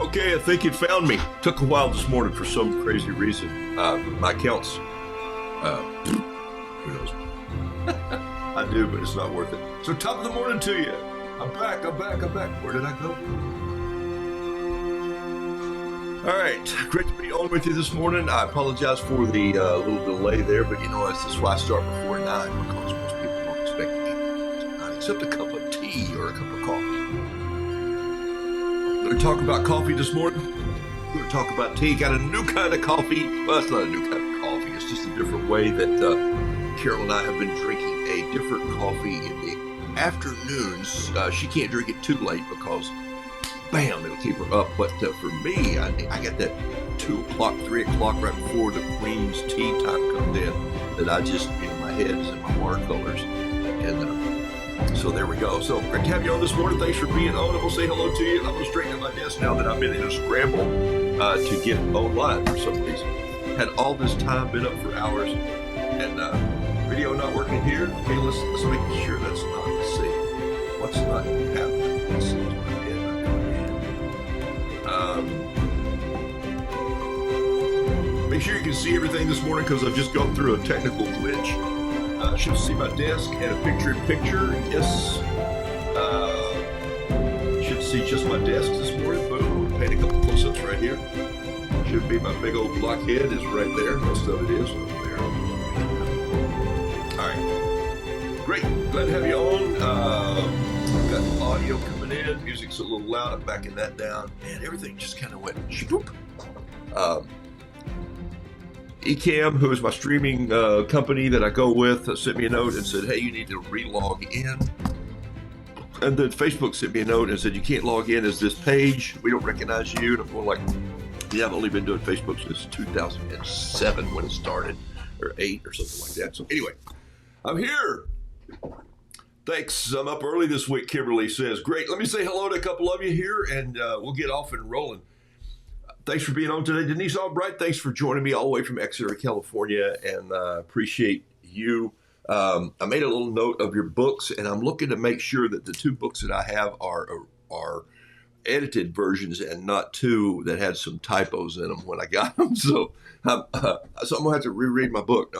Okay, I think it found me. Took a while this morning for some crazy reason. My accounts, who knows? I do, but it's not worth it. So top of the morning to you. I'm back. Where did I go? All right, great to be on with you this morning. I apologize for the little delay there, but you know, that's why I start before 9, because most people don't expect to eat tonight, except a cup of tea or a cup of coffee. We're going to talk about coffee this morning. We're going to talk about tea. Got a new kind of coffee. Well, it's not a new kind of coffee. It's just a different way that Carol and I have been drinking a different coffee in the afternoons. She can't drink it too late because, bam, it'll keep her up. But for me, I get that 2 o'clock, 3 o'clock right before the Queen's tea time comes in that I just, my head's in my watercolors. And so there we go. So great to have you on this morning. Thanks for being on. I'm going to say hello to you. I'm going to straighten up my desk now that I've been in a scramble to get online for some reason. Had all this time, been up for hours, and video not working here. Okay, let's make sure that's not, let's see. What's not happening? Let's see. Make sure you can see everything this morning because I've just gone through a technical glitch. Should see my desk and a picture. Yes. Should see just my desk this morning. Boom. Paint a couple close-ups right here. Should be my big old blockhead is right there. Most of it is over there. All right. Great. Glad to have you on. We've got audio coming in. Music's a little loud. I'm backing that down. And everything just kind of went shboop. Ecamm, who is my streaming company that I go with, sent me a note and said, hey, you need to re-log in. And then Facebook sent me a note and said, you can't log in as this page. We don't recognize you. And I'm going like, yeah, I've only been doing Facebook since 2007 when it started, or 8 or something like that. So anyway, I'm here. Thanks. I'm up early this week, Kimberly says. Great. Let me say hello to a couple of you here, and we'll get off and rolling. Thanks for being on today. Denise Albright, thanks for joining me all the way from Exeter, California, and appreciate you. I made a little note of your books, and I'm looking to make sure that the 2 books that I have are edited versions and not 2 that had some typos in them when I got them. So I'm going to have to reread my book.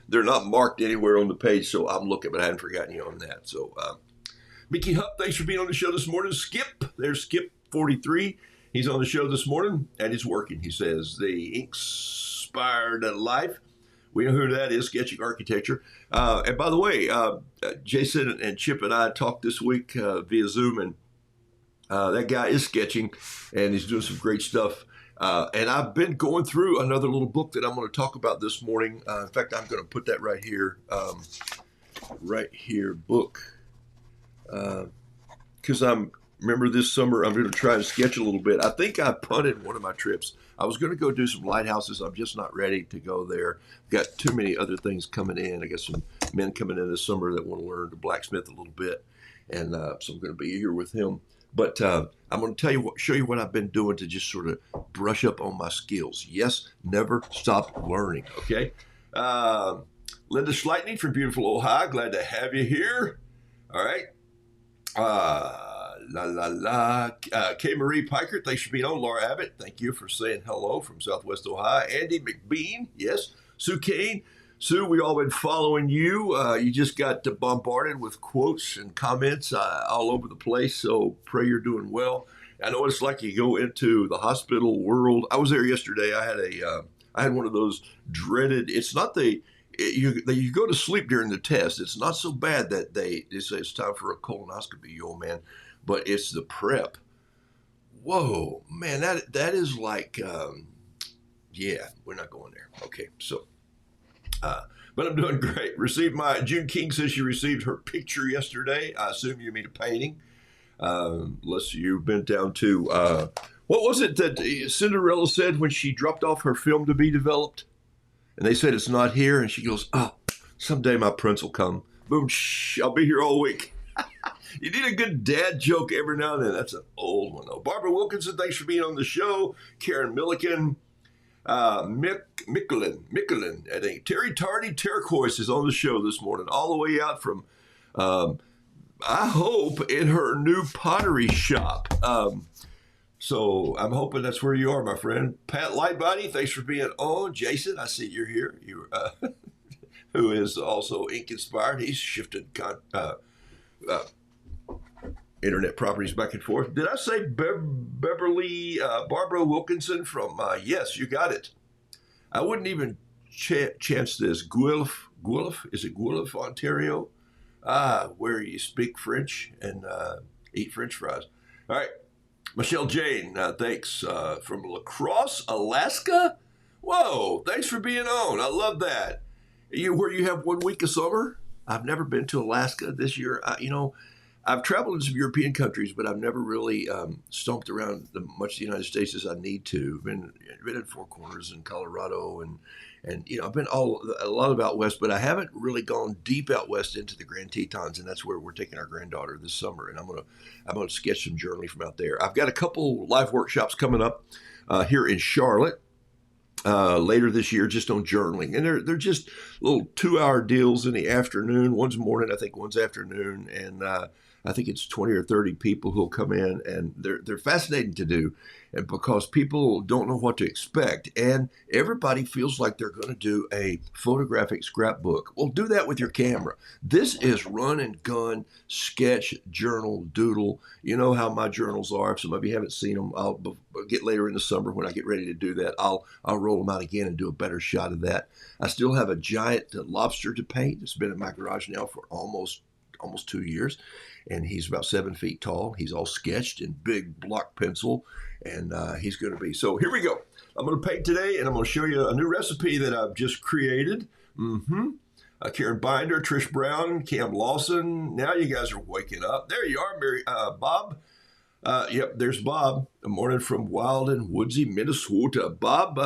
They're not marked anywhere on the page, so I'm looking, but I hadn't forgotten you on that. So Mickey Hupp, thanks for being on the show this morning. Skip, there's Skip 43. He's on the show this morning, and he's working. He says, the inspired life. We know who that is, Sketching Architecture. And by the way, Jason and Chip and I talked this week via Zoom, and that guy is sketching, and he's doing some great stuff. And I've been going through another little book that I'm going to talk about this morning. In fact, I'm going to put that right here, book. Because remember this summer, I'm going to try to sketch a little bit. I think I punted one of my trips. I was going to go do some lighthouses. I'm just not ready to go there. Got too many other things coming in. I got some men coming in this summer that want to learn to blacksmith a little bit. And so I'm going to be here with him. But I'm going to show you what I've been doing to just sort of brush up on my skills. Yes, never stop learning, okay? Linda Schleitney from beautiful Ohio. Glad to have you here. All right. K. Marie Piker, thanks for being on. Laura Abbott, thank you for saying hello from Southwest Ohio. Andy McBean, yes. Sue Kane. Sue, we all been following you. You just got bombarded with quotes and comments all over the place, so pray you're doing well. I know what it's like. You go into the hospital world. I was there yesterday. I had one of those dreaded, it's not you go to sleep during the test. It's not so bad that they say it's time for a colonoscopy, you old man, but it's the prep. Whoa, man, that is like, yeah, we're not going there. Okay, so, but I'm doing great. June King says she received her picture yesterday. I assume you mean a painting. Unless you've been down to, what was it that Cinderella said when she dropped off her film to be developed? And they said it's not here, and she goes, oh, someday my prince will come. Boom, shh, I'll be here all week. You need a good dad joke every now and then. That's an old one, though. Barbara Wilkinson, thanks for being on the show. Karen Milliken, Mickelin, I think. Terry Tardy Turquoise is on the show this morning, all the way out from, I hope, in her new pottery shop. So I'm hoping that's where you are, my friend. Pat Lightbody, thanks for being on. Jason, I see you're here. Who is also ink inspired. He's shifted uh, internet properties back and forth. Did I say Beverly Barbara Wilkinson from? Yes, you got it. I wouldn't even chance this. Guelph, is it Guelph, Ontario? Where you speak French and eat French fries. All right, Michelle Jane, thanks from La Crosse, Alaska. Whoa, thanks for being on. I love that. Where you have 1 week of summer? I've never been to Alaska this year. I've traveled in some European countries, but I've never really stomped around much of the United States as I need to. Been in Four Corners and Colorado, and I've been a lot of out west, but I haven't really gone deep out west into the Grand Tetons, and that's where we're taking our granddaughter this summer. And I'm gonna sketch some journaling from out there. I've got a couple live workshops coming up here in Charlotte. Later this year, just on journaling, and they're just little 2-hour deals in the afternoon. One's morning, I think one's afternoon, and I think it's 20 or 30 people who'll come in, and they're fascinating to do, and because people don't know what to expect, and everybody feels like they're going to do a photographic scrapbook. Well, do that with your camera. This is run and gun, sketch, journal, doodle. You know how my journals are. If some of you haven't seen them, I'll get later in the summer when I get ready to do that. I'll roll them out again and do a better shot of that. I still have a giant lobster to paint. It's been in my garage now for almost 2 years, and he's about 7 feet tall. He's all sketched in big block pencil, and he's going to be. So here we go. I'm going to paint today, and I'm going to show you a new recipe that I've just created. Karen Binder, Trish Brown, Cam Lawson. Now you guys are waking up. There you are, Mary, Bob. Yep, there's Bob. A morning from wild and woodsy Minnesota. Bob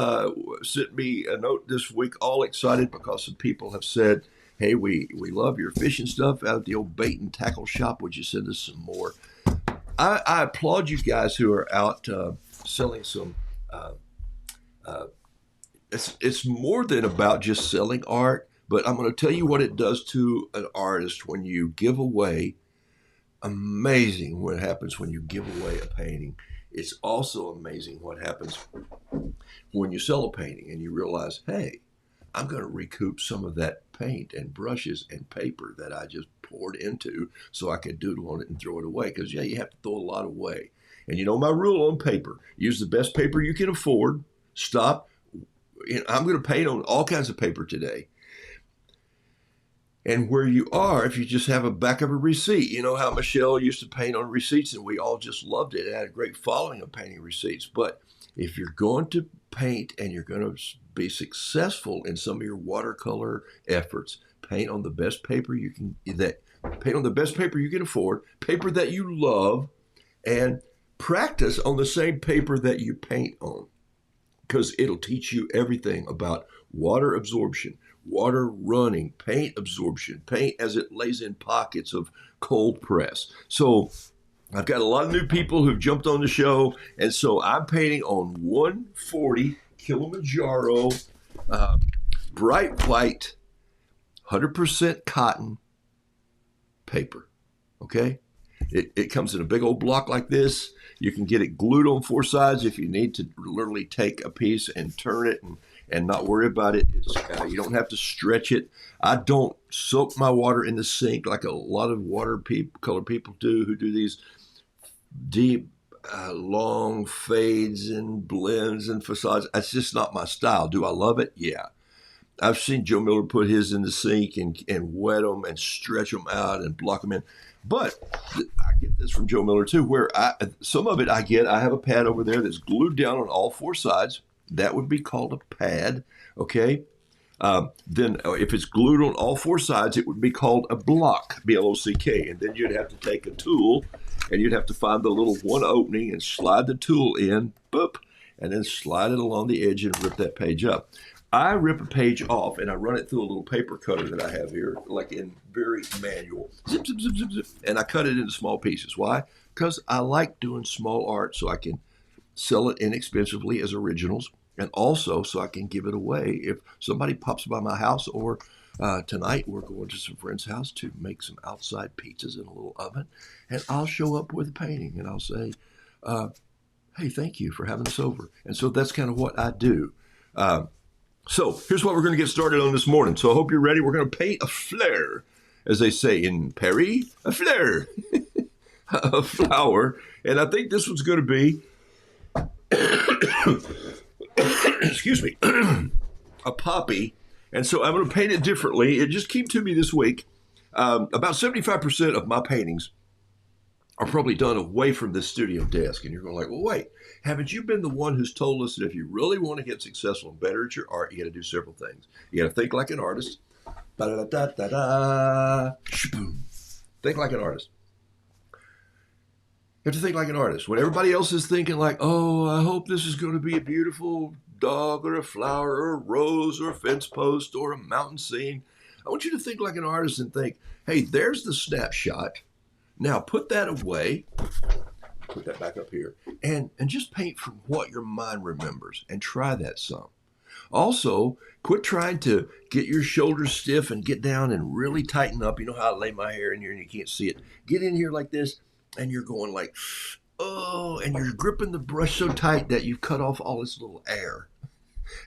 sent me a note this week, all excited because some people have said, hey, we love your fishing stuff out at the old bait and tackle shop. Would you send us some more? I applaud you guys who are out selling some. It's more than about just selling art, but I'm going to tell you what it does to an artist when you give away. Amazing what happens when you give away a painting. It's also amazing what happens when you sell a painting and you realize, hey, I'm going to recoup some of that paint and brushes and paper that I just poured into so I could doodle on it and throw it away. Because, yeah, you have to throw a lot away. And you know my rule on paper. Use the best paper you can afford. Stop. I'm going to paint on all kinds of paper today. And where you are, if you just have a back of a receipt, you know how Michelle used to paint on receipts and we all just loved it. It had a great following of painting receipts. But if you're going to paint and you're going to be successful in some of your watercolor efforts, paint on the best paper you can afford, paper that you love, and practice on the same paper that you paint on, because it'll teach you everything about water absorption, water running, paint absorption, paint as it lays in pockets of cold press. So I've got a lot of new people who've jumped on the show, and so I'm painting on 140 Kilimanjaro bright white, 100% cotton paper, okay? It comes in a big old block like this. You can get it glued on 4 sides if you need to literally take a piece and turn it and not worry about it. You don't have to stretch it. I don't soak my water in the sink like a lot of watercolor people do who do these deep, long fades and blends and facades. That's just not my style. Do I love it? Yeah. I've seen Joe Miller put his in the sink and wet them and stretch them out and block them in. But I get this from Joe Miller too, where some of it I have a pad over there that's glued down on all 4 sides. That would be called a pad, okay? Then if it's glued on all 4 sides, it would be called a block, B-L-O-C-K. And then you'd have to take a tool and you'd have to find the little one opening and slide the tool in, boop, and then slide it along the edge and rip that page up. I rip a page off and I run it through a little paper cutter that I have here, like in very manual. Zip, zip, zip, zip, zip. And I cut it into small pieces. Why? Because I like doing small art so I can sell it inexpensively as originals, and also so I can give it away if somebody pops by my house, or tonight we're going to some friend's house to make some outside pizzas in a little oven, and I'll show up with a painting and I'll say, hey, thank you for having us over. And so that's kind of what I do. So here's what we're going to get started on this morning. So I hope you're ready. We're going to paint a flare, as they say in Paris, a flare, a flower. And I think this one's going to be, excuse me, a poppy. And so I'm going to paint it differently. It just came to me this week. About 75% of my paintings are probably done away from this studio desk. And you're going like, well, wait, haven't you been the one who's told us that if you really want to get successful and better at your art, you got to do several things. You got to think like an artist. Ba-da-da-da-da-da. Think like an artist. You have to think like an artist. When everybody else is thinking like, oh, I hope this is going to be a beautiful dog or a flower or a rose or a fence post or a mountain scene, I want you to think like an artist and think, hey, there's the snapshot. Now put that away, put that back up here, and just paint from what your mind remembers and try that some. Also, quit trying to get your shoulders stiff and get down and really tighten up. You know how I lay my hair in here and you can't see it. Get in here like this and you're going like, oh, and you're gripping the brush so tight that you've cut off all its little air.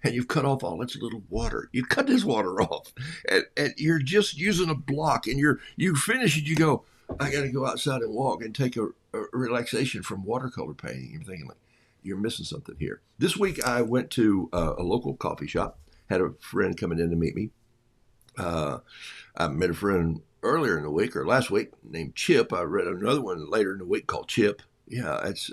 And you've cut off all its little water. You cut this water off, and you're just using a block. And you finish it. You go, I got to go outside and walk and take a relaxation from watercolor painting. You're thinking like, you're missing something here. This week I went to a local coffee shop. Had a friend coming in to meet me. I met a friend earlier in the week or last week named Chip. I read another one later in the week called Chip. Yeah, it's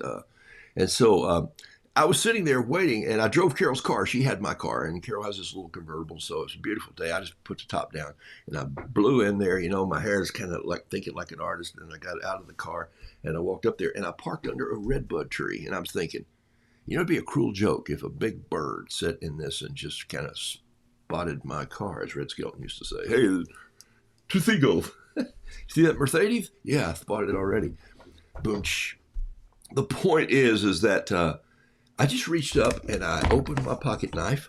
and so. I was sitting there waiting, and I drove Carol's car. She had my car, and Carol has this little convertible, so it's a beautiful day. I just put the top down, and I blew in there. You know, my hair is kind of like thinking like an artist, and I got out of the car, and I walked up there, and I parked under a redbud tree, and I was thinking, you know, it'd be a cruel joke if a big bird sat in this and just kind of spotted my car, as Red Skelton used to say. Hey, two seagulls. See that Mercedes? Yeah, I spotted it already. Boom. The point is that I just reached up and I opened my pocket knife,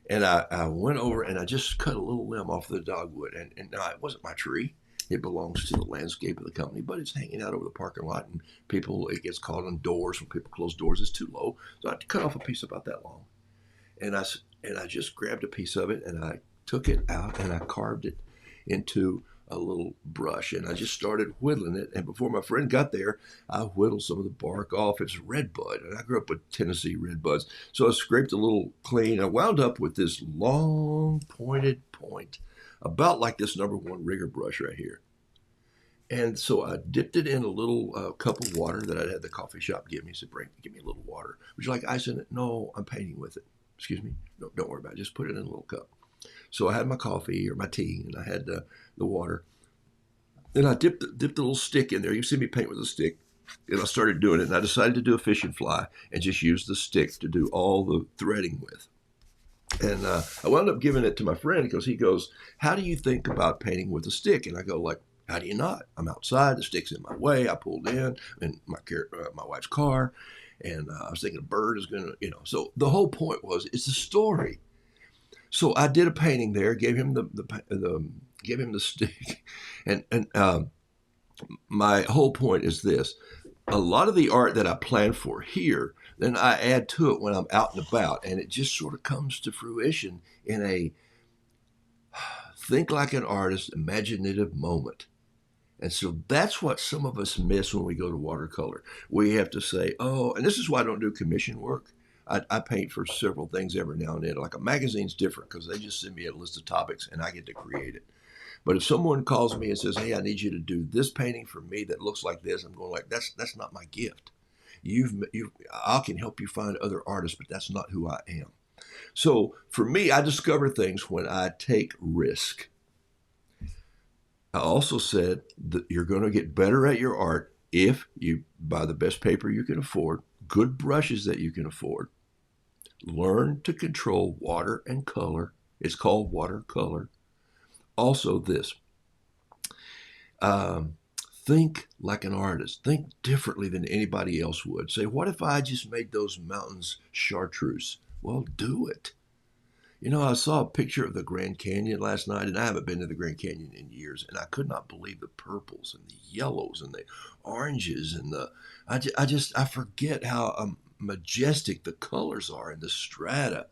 and I went over and I just cut a little limb off the dogwood. And now it wasn't my tree. It belongs to the landscape of the company, but it's hanging out over the parking lot, and it gets caught on doors. When people close doors, it's too low. So I cut off a piece about that long. And I just grabbed a piece of it and I took it out and I carved it into a little brush, and I just started whittling it. And before my friend got there, I whittled some of the bark off. It's redbud, and I grew up with Tennessee redbuds. So I scraped a little clean. I wound up with this long pointed point, about like this #1 rigger brush right here. And so I dipped it in a little cup of water that I'd had the coffee shop give me. He said, give me a little water. Would you like ice in it? No, I'm painting with it. Excuse me? No, don't worry about it. Just put it in a little cup. So I had my coffee or my tea, and I had the water. Then I dipped the little stick in there. You see me paint with a stick. And I started doing it, and I decided to do a fish and fly and just use the stick to do all the threading with. And I wound up giving it to my friend because he goes, how do you think about painting with a stick? And I go like, how do you not? I'm outside. The stick's in my way. I pulled in my wife's car, and I was thinking a bird is going to, So the whole point was it's a story. So I did a painting there, gave him the stick, and my whole point is this: a lot of the art that I plan for here, then I add to it when I'm out and about, and it just sort of comes to fruition in a think like an artist, imaginative moment. And so that's what some of us miss when we go to watercolor. We have to say, oh, and this is why I don't do commission work. I paint for several things every now and then. Like a magazine's different because they just send me a list of topics and I get to create it. But if someone calls me and says, hey, I need you to do this painting for me that looks like this, I'm going like, that's not my gift. I can help you find other artists, but that's not who I am. So for me, I discover things when I take risk. I also said that you're going to get better at your art if you buy the best paper you can afford, good brushes that you can afford, learn to control water and color. It's called watercolor. Also this, think like an artist. Think differently than anybody else would. Say, what if I just made those mountains chartreuse? Well, do it. I saw a picture of the Grand Canyon last night, and I haven't been to the Grand Canyon in years, and I could not believe the purples and the yellows and the oranges and I forget how majestic the colors are in the strata,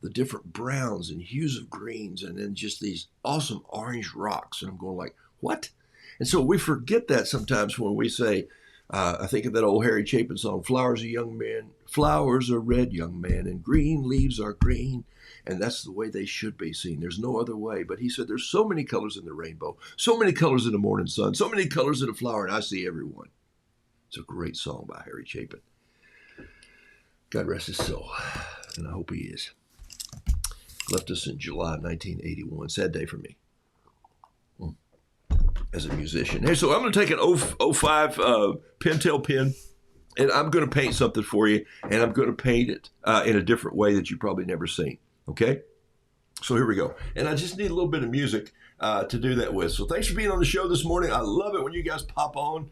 the different browns and hues of greens, and then just these awesome orange rocks. And I'm going like, what? And so we forget that sometimes when we say, I think of that old Harry Chapin song, flowers are young men, flowers are red, young man, and green leaves are green. And that's the way they should be seen. There's no other way. But he said, there's so many colors in the rainbow, so many colors in the morning sun, so many colors in a flower, and I see everyone. It's a great song by Harry Chapin. God rest his soul, and I hope he is. Left us in July 1981. Sad day for me as a musician. Hey, so I'm going to take an 05 Pentel pen, and I'm going to paint something for you, and I'm going to paint it in a different way that you've probably never seen. Okay? So here we go. And I just need a little bit of music to do that with. So thanks for being on the show this morning. I love it when you guys pop on.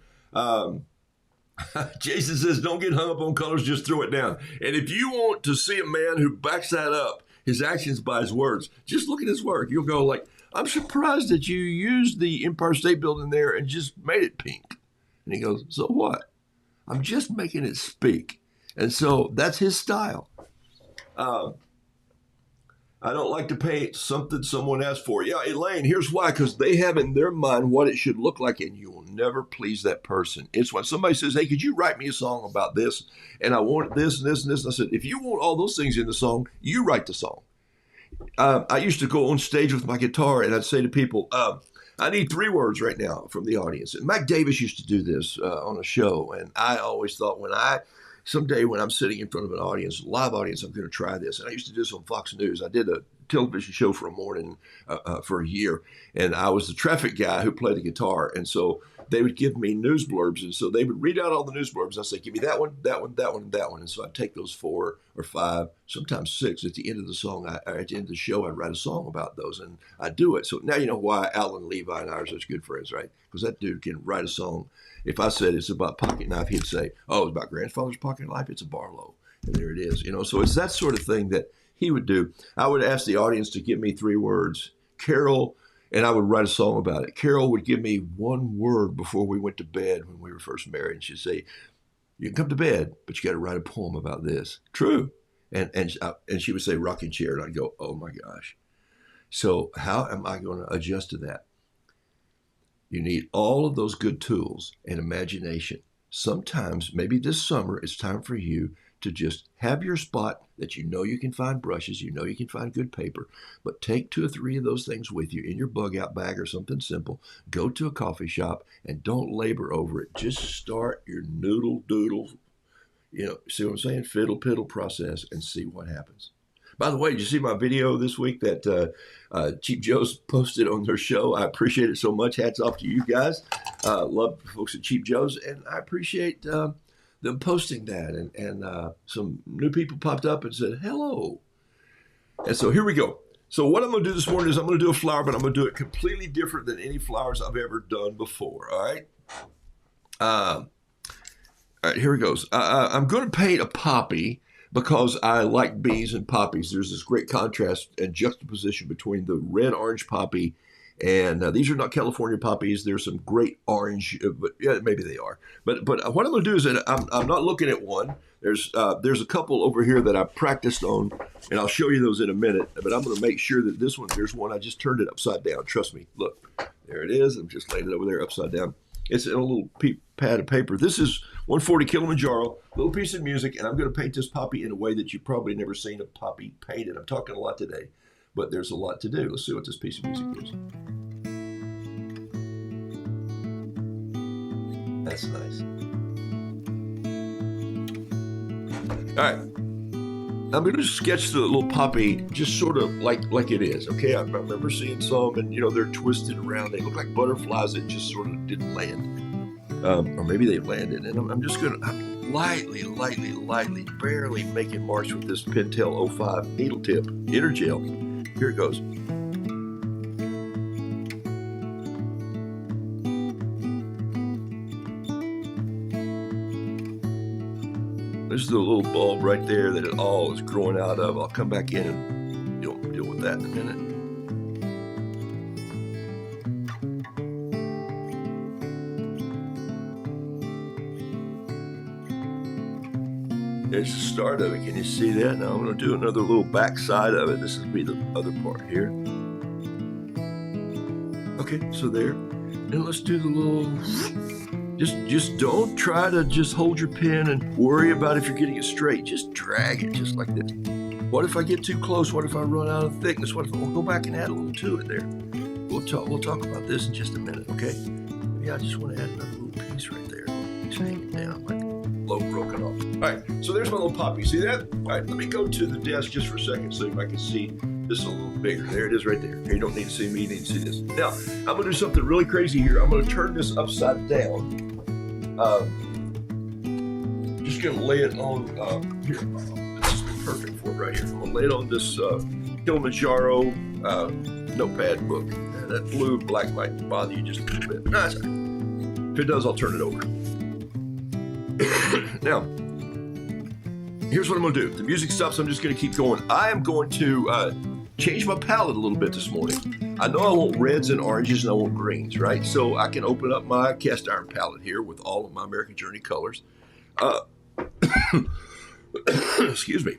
Jason says, don't get hung up on colors, just throw it down. And if you want to see a man who backs that up, his actions by his words, just look at his work. You'll go like, I'm surprised that you used the Empire State Building there and just made it pink. And he goes, so what? I'm just making it speak. And so that's his style. I don't like to paint something someone asked for. Yeah, Elaine, here's why. Because they have in their mind what it should look like, and you will never please that person. It's when somebody says, hey, could you write me a song about this? And I want this and this and this. And I said, if you want all those things in the song, you write the song. I used to go on stage with my guitar, and I'd say to people, I need 3 words right now from the audience. And Mac Davis used to do this on a show, and I always thought someday when I'm sitting in front of an audience, live audience, I'm going to try this. And I used to do this on Fox News. I did a television show for a morning for a year, and I was the traffic guy who played the guitar. And so they would give me news blurbs, and so they would read out all the news blurbs. I'd say, give me that one, that one, that one, and that one. And so I'd take those 4 or 5, sometimes 6. At the end of the song, at the end of the show, I'd write a song about those, and I'd do it. So now you know why Alan Levi and I are such good friends, right? Because that dude can write a song. If I said it's about pocket knife, he'd say, oh, it's about grandfather's pocket knife. It's a Barlow. And there it is. So it's that sort of thing that he would do. I would ask the audience to give me 3 words. Carol, and I would write a song about it. Carol would give me 1 word before we went to bed when we were first married. And she'd say, you can come to bed, but you got to write a poem about this. True. And she would say rocking chair, and I'd go, oh my gosh. So how am I going to adjust to that? You need all of those good tools and imagination. Sometimes, maybe this summer, it's time for you to just have your spot that you know you can find brushes, you know you can find good paper, but take 2 or 3 of those things with you in your bug out bag or something simple. Go to a coffee shop and don't labor over it. Just start your noodle doodle, see what I'm saying? Fiddle piddle process and see what happens. By the way, did you see my video this week that Cheap Joe's posted on their show? I appreciate it so much. Hats off to you guys. Love the folks at Cheap Joe's, and I appreciate them posting that. And some new people popped up and said, hello. And so here we go. So what I'm going to do this morning is I'm going to do a flower, but I'm going to do it completely different than any flowers I've ever done before, all right? All right, here it goes. I'm going to paint a poppy, because I like bees and poppies. There's this great contrast and juxtaposition between the red-orange poppy and these are not California poppies. There's some great orange, but yeah, maybe they are. But what I'm going to do is that I'm not looking at one. There's a couple over here that I practiced on, and I'll show you those in a minute. But I'm going to make sure that there's one. I just turned it upside down. Trust me. Look, there it is. I'm just laying it over there upside down. It's in a little pad of paper. This is 140 Kilimanjaro, little piece of music, and I'm going to paint this poppy in a way that you've probably never seen a poppy painted. I'm talking a lot today, but there's a lot to do. Let's see what this piece of music is. That's nice. All right. I'm going to sketch the little poppy just sort of like it is, okay? I remember seeing some, and, they're twisted around. They look like butterflies that just sort of didn't land. Or maybe they landed. And I'm just going to lightly, barely making marks with this Pentel 05 needle tip, inner gel. Here it goes. There's the little bulb right there that it all is growing out of. I'll come back in and deal with that in a minute. There's the start of it. Can you see that? Now I'm going to do another little back side of it. This will be the other part here. Okay, so there. And let's do the little... Just don't try to just hold your pen and worry about if you're getting it straight. Just drag it just like this. What if I get too close? What if I run out of thickness? What if we'll go back and add a little to it there? We'll talk about this in just a minute, okay? Yeah, I just want to add another little piece right there. Just hang it down like low broken off. All right, so there's my little poppy. See that? All right, let me go to the desk just for a second so I can see this a little bigger. There it is right there. You don't need to see me, you need to see this. Now, I'm going to do something really crazy here. I'm going to turn this upside down. Just going to lay it on, here. This is perfect for it right here. I'm going to lay it on this Kilimanjaro notepad book. That blue and black might bother you just a little bit. No, that's all right. If it does, I'll turn it over. Now, here's what I'm going to do. If the music stops, I'm just going to keep going. I am going to change my palette a little bit this morning. I know I want reds and oranges and I want greens, right? So I can open up my cast iron palette here with all of my American Journey colors. Excuse me.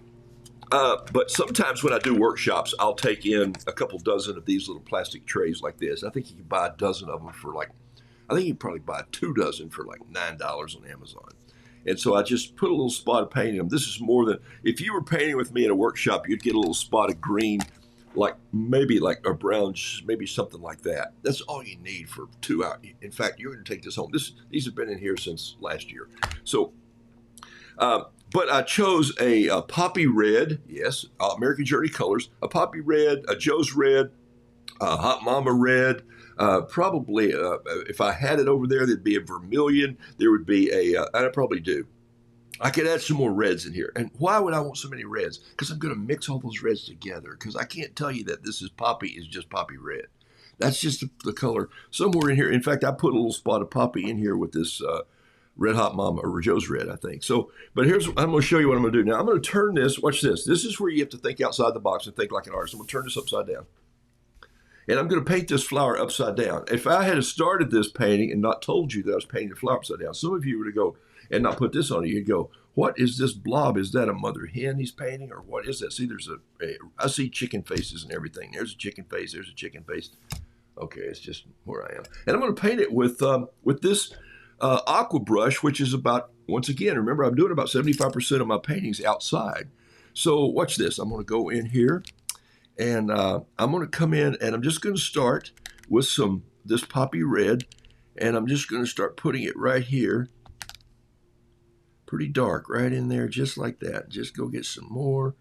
But sometimes when I do workshops, I'll take in a couple dozen of these little plastic trays like this. I think you can buy a dozen of them for like, I think you can probably buy 2 dozen for like $9 on Amazon. And so I just put a little spot of paint in them. This is more than, if you were painting with me in a workshop, you'd get a little spot of green, like maybe like a brown, maybe something like that. That's all you need for 2 hours. In fact, you're going to take this home. These have been in here since last year. So, but I chose a poppy red, yes, American Journey colors, a poppy red, a Joe's red, a Hot Mama red, probably if I had it over there, there'd be a vermilion. There would be and I probably do. I could add some more reds in here. And why would I want so many reds? Because I'm going to mix all those reds together. Because I can't tell you that this is poppy is just poppy red. That's just the color somewhere in here. In fact, I put a little spot of poppy in here with this Red Hot Mama or Joe's red, I think. So, but I'm going to show you what I'm going to do. Now, I'm going to turn this. Watch this. This is where you have to think outside the box and think like an artist. I'm going to turn this upside down. And I'm going to paint this flower upside down. If I had started this painting and not told you that I was painting the flower upside down, some of you would go and not put this on it. You'd go, what is this blob? Is that a mother hen he's painting, or what is that? See, there's I see chicken faces and everything. There's a chicken face. There's a chicken face. Okay, it's just where I am. And I'm going to paint it with this aqua brush, which is about, once again, remember, I'm doing about 75% of my paintings outside. So watch this. I'm going to go in here. And I'm going to come in and I'm just going to start with this poppy red, and I'm just going to start putting it right here, pretty dark, right in there, just like that. Just go get some more,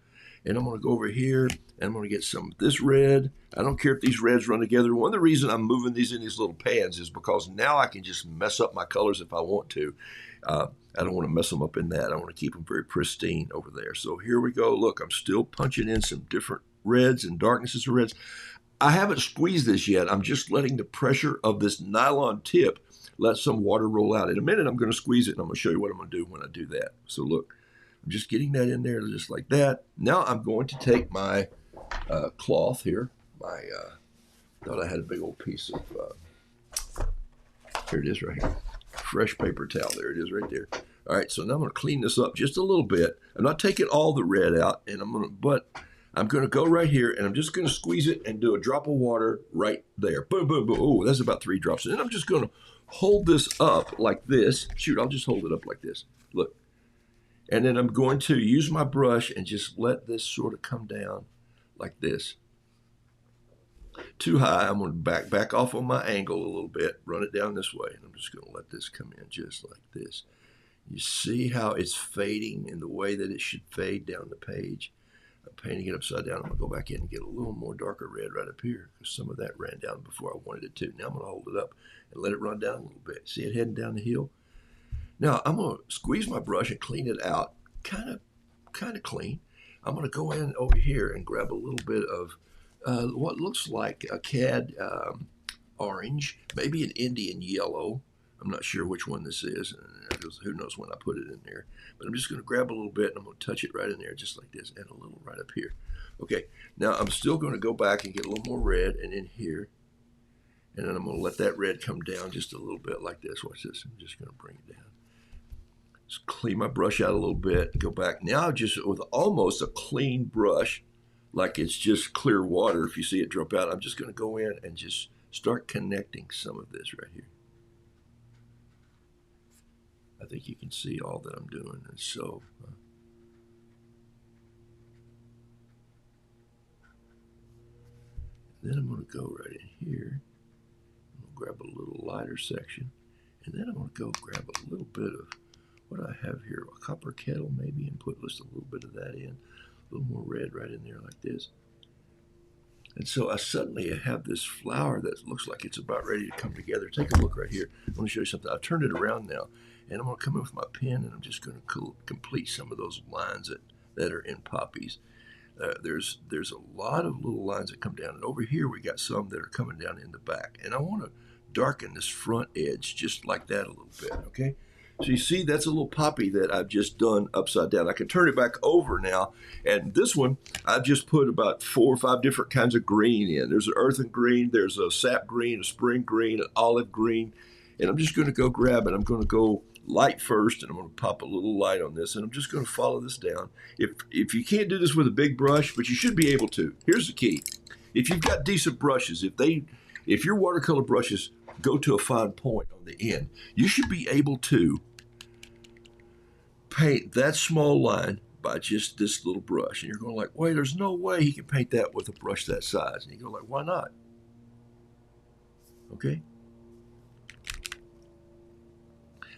and I'm going to go over here and I'm going to get some of this red. I don't care if these reds run together. One of the reasons I'm moving these in these little pans is because now I can just mess up my colors if I want to. I don't want to mess them up in that. I want to keep them very pristine over there. So here we go. Look, I'm still punching in some different reds and darknesses of reds. I haven't squeezed this yet. I'm just letting the pressure of this nylon tip let some water roll out. In a minute, I'm going to squeeze it, and I'm going to show you what I'm going to do when I do that. So look, I'm just getting that in there just like that. Now I'm going to take my cloth here. Thought I had a big old piece of, here it is right here. Fresh paper towel. There it is right there. All right, so now I'm going to clean this up just a little bit. I'm not taking all the red out, and but I'm going to go right here, and I'm just going to squeeze it and do a drop of water right there. Boom, boom, boom. Oh, that's about 3 drops. And then I'm just going to hold this up like this. Shoot, I'll just hold it up like this. Look. And then I'm going to use my brush and just let this sort of come down like this. Too high, I'm going to back off on my angle a little bit, run it down this way, and I'm just going to let this come in just like this. You see how it's fading in the way that it should fade down the page? I'm painting it upside down. I'm going to go back in and get a little more darker red right up here because some of that ran down before I wanted it to. Now I'm going to hold it up and let it run down a little bit. See it heading down the hill? Now I'm going to squeeze my brush and clean it out, kind of clean. I'm going to go in over here and grab a little bit of what looks like a cad orange, maybe an Indian yellow. I'm not sure which one this is. because who knows when I put it in there. But I'm just going to grab a little bit and I'm going to touch it right in there just like this and a little right up here. Okay, now I'm still going to go back and get a little more red and in here. And then I'm going to let that red come down just a little bit like this. Watch this. I'm just going to bring it down. Just clean my brush out a little bit. Go back. Now just with almost a clean brush, like it's just clear water. If you see it drop out, I'm just going to go in and just start connecting some of this right here. I think you can see all that I'm doing. And so then I'm going to go right in here. I'm going to grab a little lighter section. And then I'm going to go grab a little bit of what I have here, a copper kettle maybe, and put just a little bit of that in. A little more red right in there like this. And so I suddenly have this flower that looks like it's about ready to come together. Take a look right here. I want to show you something. I've turned it around now, and I'm going to come in with my pen, and I'm just going to complete some of those lines that are in poppies. There's a lot of little lines that come down, and over here we got some that are coming down in the back. And I want to darken this front edge just like that a little bit, okay? So you see, that's a little poppy that I've just done upside down. I can turn it back over now. And this one, I've just put about 4 or 5 different kinds of green in. There's an earthen green, there's a sap green, a spring green, an olive green. And I'm just going to go grab it. I'm going to go light first, and I'm going to pop a little light on this. And I'm just going to follow this down. If you can't do this with a big brush, but you should be able to. Here's the key. If you've got decent brushes, if your watercolor brushes go to a fine point on the end, you should be able to paint that small line by just this little brush. And you're going like, wait, there's no way he can paint that with a brush that size. And you go like, why not? Okay.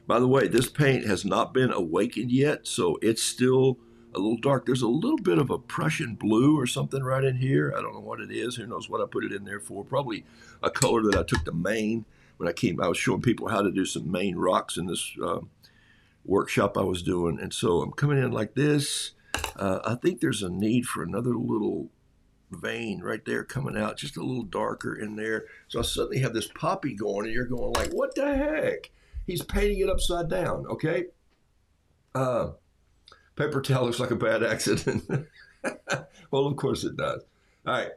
By the way, this paint has not been awakened yet, so it's still a little dark. There's a little bit of a Prussian blue or something right in here. I don't know what it is. Who knows what I put it in there for? Probably a color that I took to Maine when I was showing people how to do some Maine rocks in this workshop I was doing. And so I'm coming in like this. I think there's a need for another little vein right there coming out, just a little darker in there. So I suddenly have this poppy going, and you're going like, what the heck? He's painting it upside down, okay? Paper towel looks like a bad accident. Well, of course it does. All right.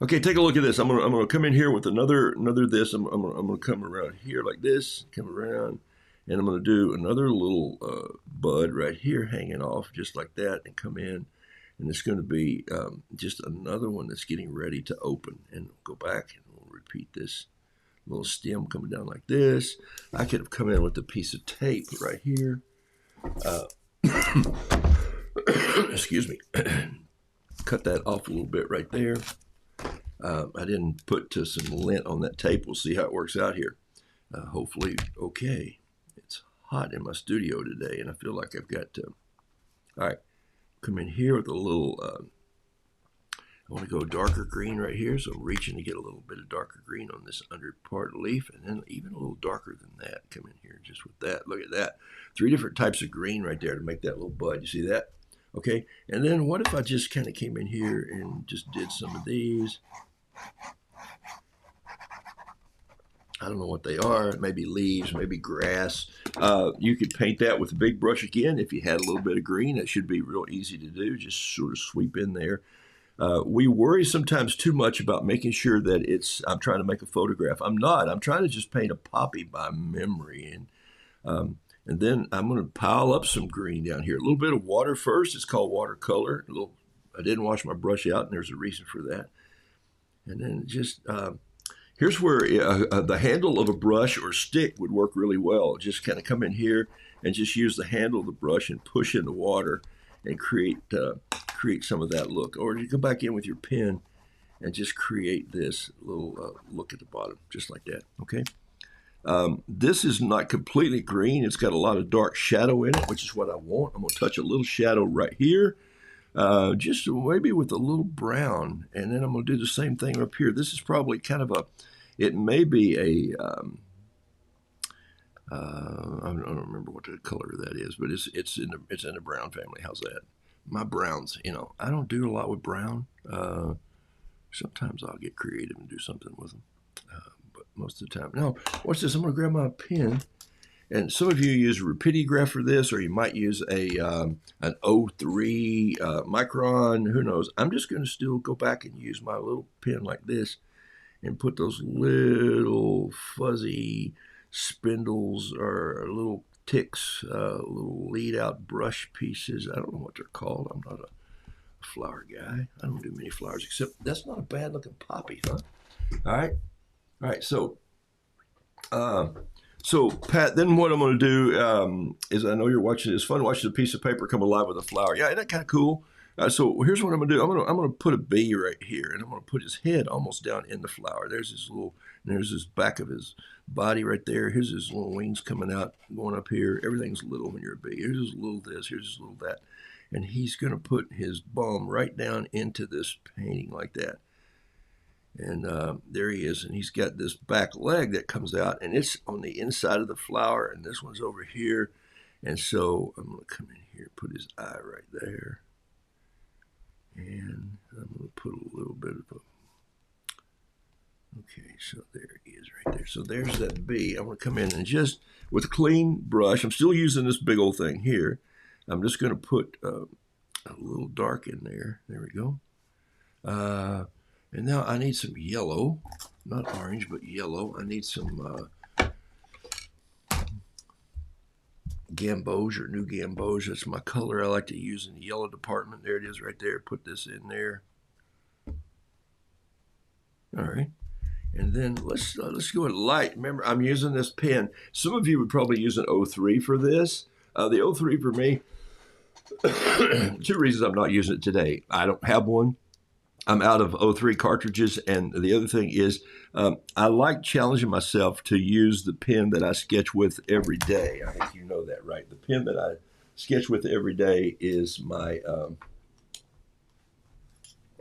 Okay, take a look at this. I'm gonna come in here with another this. I'm gonna come around here like this, come around, and I'm gonna do another little bud right here hanging off just like that, and come in, and it's gonna be just another one that's getting ready to open. And we'll go back and we'll repeat this little stem coming down like this. I could have come in with a piece of tape right here. Excuse me. Cut that off a little bit right there. I didn't put some lint on that tape. We'll see how it works out here. Hopefully, okay. It's hot in my studio today, and I feel like I've got to. All right, come in here with a little, I want to go darker green right here, so I'm reaching to get a little bit of darker green on this under part leaf, and then even a little darker than that. Come in here just with that. Look at that. 3 different types of green right there to make that little bud. You see that? Okay, and then what if I just kind of came in here and just did some of these? I don't know what they are. Maybe leaves, maybe grass. You could paint that with a big brush again. If you had a little bit of green, it should be real easy to do. Just sort of sweep in there. We worry sometimes too much about making sure that I'm trying to make a photograph. I'm not. I'm trying to just paint a poppy by memory. And then I'm going to pile up some green down here. A little bit of water first. It's called watercolor. I didn't wash my brush out, and there's a reason for that. And then just, here's where the handle of a brush or stick would work really well. Just kind of come in here and just use the handle of the brush and push in the water and create some of that look. Or you go back in with your pen and just create this little look at the bottom, just like that, okay? This is not completely green. It's got a lot of dark shadow in it, which is what I want. I'm going to touch a little shadow right here. Just maybe with a little brown, and then I'm going to do the same thing up here. This is probably kind of it may be a, I don't remember what the color that is, but it's in the brown family. How's that? My browns, I don't do a lot with brown. Sometimes I'll get creative and do something with them. But most of the time. Now, watch this. I'm going to grab my pen. And some of you use rapidograph for this, or you might use an O3 micron, who knows. I'm just going to still go back and use my little pen like this and put those little fuzzy spindles or little ticks, little lead out brush pieces. I don't know what they're called. I'm not a flower guy. I don't do many flowers, except that's not a bad looking poppy, huh? All right, so Pat, then what I'm going to do is, I know you're watching. It's fun watching a piece of paper come alive with a flower. Yeah, isn't that kind of cool? So here's what I'm going to do. I'm going to put a bee right here, and I'm going to put his head almost down in the flower. There's his back of his body right there. Here's his little wings coming out, going up here. Everything's little when you're a bee. Here's his little this. Here's his little that, and he's going to put his bum right down into this painting like that. And there he is, and he's got this back leg that comes out, and it's on the inside of the flower, and this one's over here. And so I'm going to come in here, put his eye right there, and I'm going to put a little bit of a, okay, so there he is right there. So there's that bee. I'm going to come in and just, with a clean brush, I'm still using this big old thing here. I'm just going to put a little dark in there. There we go. And now I need some yellow, not orange, but yellow. I need some gamboge or new gamboge. That's my color I like to use in the yellow department. There it is right there. Put this in there. All right. And then let's go with light. Remember, I'm using this pen. Some of you would probably use an O3 for this. The O3 for me, two reasons I'm not using it today. I don't have one. I'm out of O3 cartridges, and the other thing is I like challenging myself to use the pen that I sketch with every day. I think you know that, right? The pen that I sketch with every day is my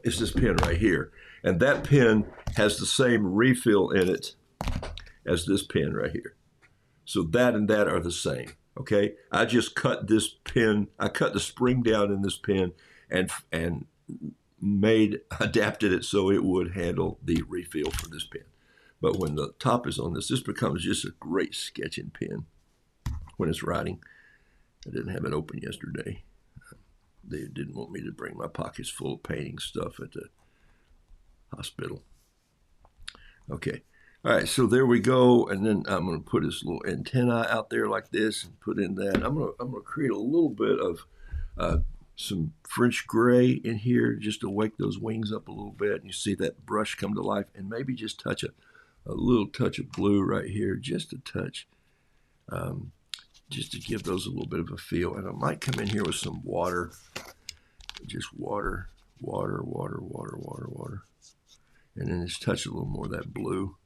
is this pen right here, and that pen has the same refill in it as this pen right here. So that and that are the same. Okay, I just cut this pen. I cut the spring down in this pen and adapted it so it would handle the refill for this pen. But when the top is on this becomes just a great sketching pen when it's writing. I didn't have it open yesterday. They didn't want me to bring my pockets full of painting stuff at the hospital. Okay. All right, so there we go. And then I'm going to put this little antenna out there like this and put in that. I'm going to create a little bit of some French gray in here just to wake those wings up a little bit. And you see that brush come to life, and maybe just touch a little touch of blue right here, just a touch, just to give those a little bit of a feel. And I might come in here with some water, just water, and then just touch a little more of that blue.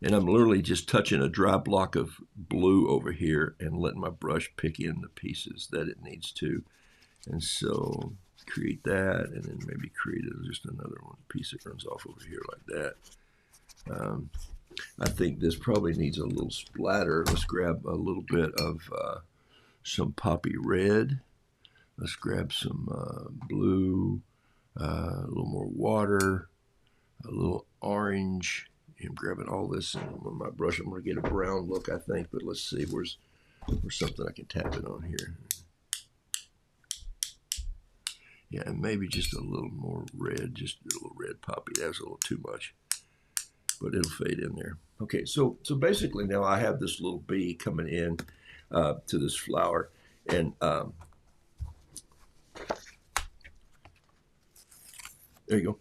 And I'm literally just touching a dry block of blue over here and letting my brush pick in the pieces that it needs to. And so create that, and then maybe create just another one piece that runs off over here like that. I think this probably needs a little splatter. Let's grab a little bit of some poppy red. Let's grab some blue, a little more water, a little orange. I'm grabbing all this on my brush. I'm going to get a brown look, I think, but let's see. Where's something I can tap it on here. Yeah, and maybe just a little more red, just a little red poppy. That was a little too much, but it'll fade in there. Okay, so basically now I have this little bee coming in to this flower, and there you go.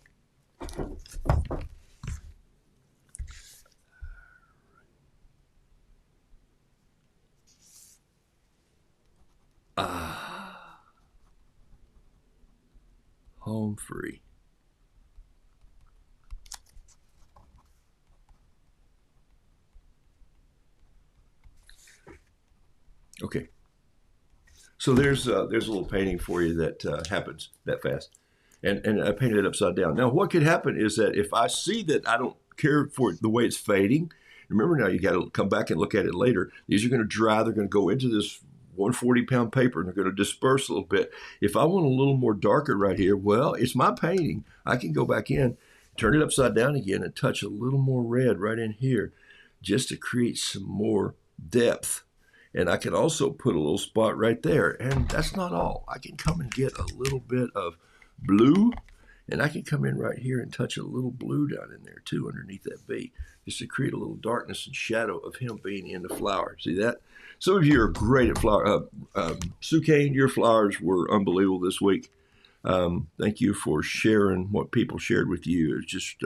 Home free. Okay. So there's a little painting for you that happens that fast. And I painted it upside down. Now, what could happen is that if I see that I don't care for the way it's fading, remember now you got to come back and look at it later. These are going to dry. They're going to go into this 140-pound paper, and they're going to disperse a little bit. If I want a little more darker right here, well, it's my painting. I can go back in, turn it upside down again, and touch a little more red right in here. just to create some more depth. And I can also put a little spot right there. And that's not all. I can come and get a little bit of blue, and I can come in right here and touch a little blue down in there too underneath that bee, just to create a little darkness and shadow of him being in the flower. See that? Some of you are great at flower. Sue Kane, your flowers were unbelievable this week. Thank you for sharing what people shared with you. It's just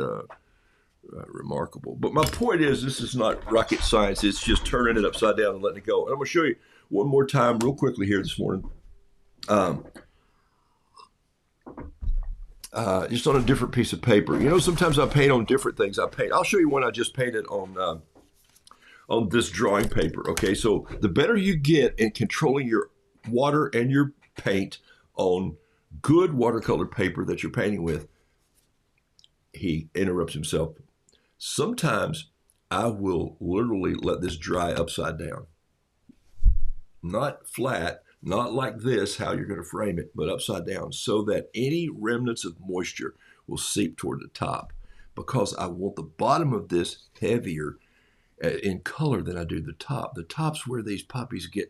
remarkable. But my point is, this is not rocket science. It's just turning it upside down and letting it go. And I'm going to show you one more time real quickly here this morning. Just on a different piece of paper. You know, sometimes I paint on different things. I'll show you one I just painted on this drawing paper. Okay, so the better you get in controlling your water and your paint on good watercolor paper that you're painting with, he interrupts himself. Sometimes I will literally let this dry upside down. Not flat, not like this, how you're going to frame it, but upside down, so that any remnants of moisture will seep toward the top, because I want the bottom of this heavier in color than I do the top. The top's where these poppies get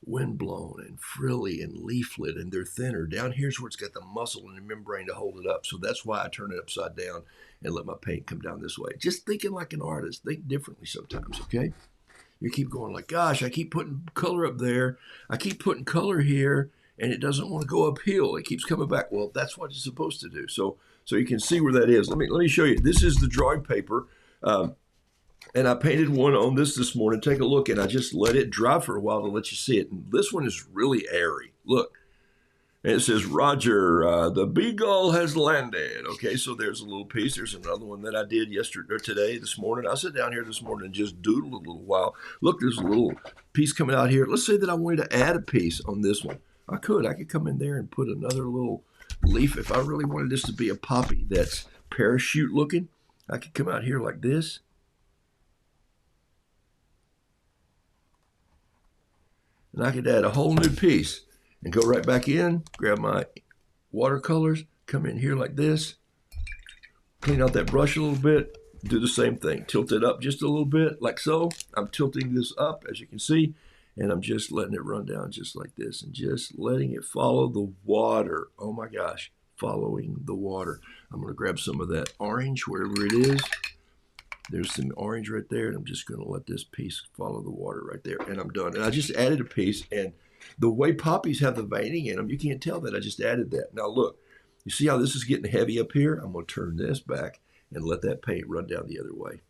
windblown and frilly and leaflet, and they're thinner. Down here's where it's got the muscle and the membrane to hold it up. So that's why I turn it upside down and let my paint come down this way. Just thinking like an artist. Think differently sometimes, okay? You keep going like, gosh, I keep putting color up there. I keep putting color here, and it doesn't want to go uphill. It keeps coming back. Well, that's what it's supposed to do. So you can see where that is. Let me show you. This is the drawing paper. And I painted one on this morning. Take a look, and I just let it dry for a while to let you see it. And this one is really airy. Look. And it says, Roger, the beagle has landed. Okay, so there's a little piece. There's another one that I did yesterday or today, this morning. I sat down here this morning and just doodled a little while. Look, there's a little piece coming out here. Let's say that I wanted to add a piece on this one. I could come in there and put another little leaf. If I really wanted this to be a poppy that's parachute looking, I could come out here like this. And I could add a whole new piece and go right back in, grab my watercolors, come in here like this, clean out that brush a little bit, do the same thing. Tilt it up just a little bit, like so. I'm tilting this up, as you can see, and I'm just letting it run down just like this and just letting it follow the water. Oh my gosh, following the water. I'm going to grab some of that orange, wherever it is. There's some orange right there, and I'm just going to let this piece follow the water right there, and I'm done. And I just added a piece, and the way poppies have the veining in them, you can't tell that. I just added that. Now look, you see how this is getting heavy up here? I'm going to turn this back and let that paint run down the other way.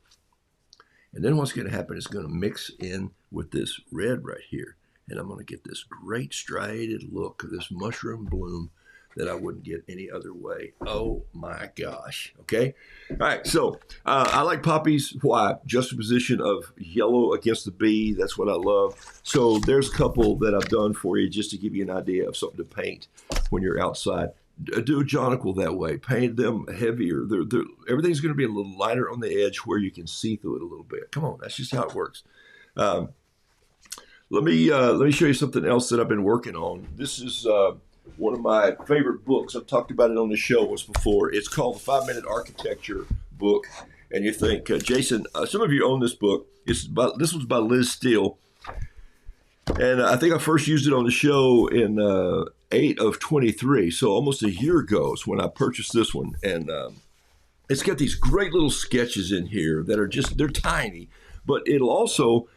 And then what's going to happen is going to mix in with this red right here, and I'm going to get this great striated look of this mushroom bloom that I wouldn't get any other way. Oh my gosh. Okay. All right. So I like poppies. Why? Juxtaposition of yellow against the bee. That's what I love. So there's a couple that I've done for you just to give you an idea of something to paint when you're outside. Do a jonquil that way. Paint them heavier. Everything's going to be a little lighter on the edge where you can see through it a little bit. Come on. That's just how it works. Let me show you something else that I've been working on. This is one of my favorite books. I've talked about it on the show once before. It's called the 5-Minute Architecture book. And you think, Jason, some of you own this book. This one's by Liz Steele. And I think I first used it on the show in 8 of 23. So almost a year ago is when I purchased this one. And it's got these great little sketches in here that are they're tiny. But it'll also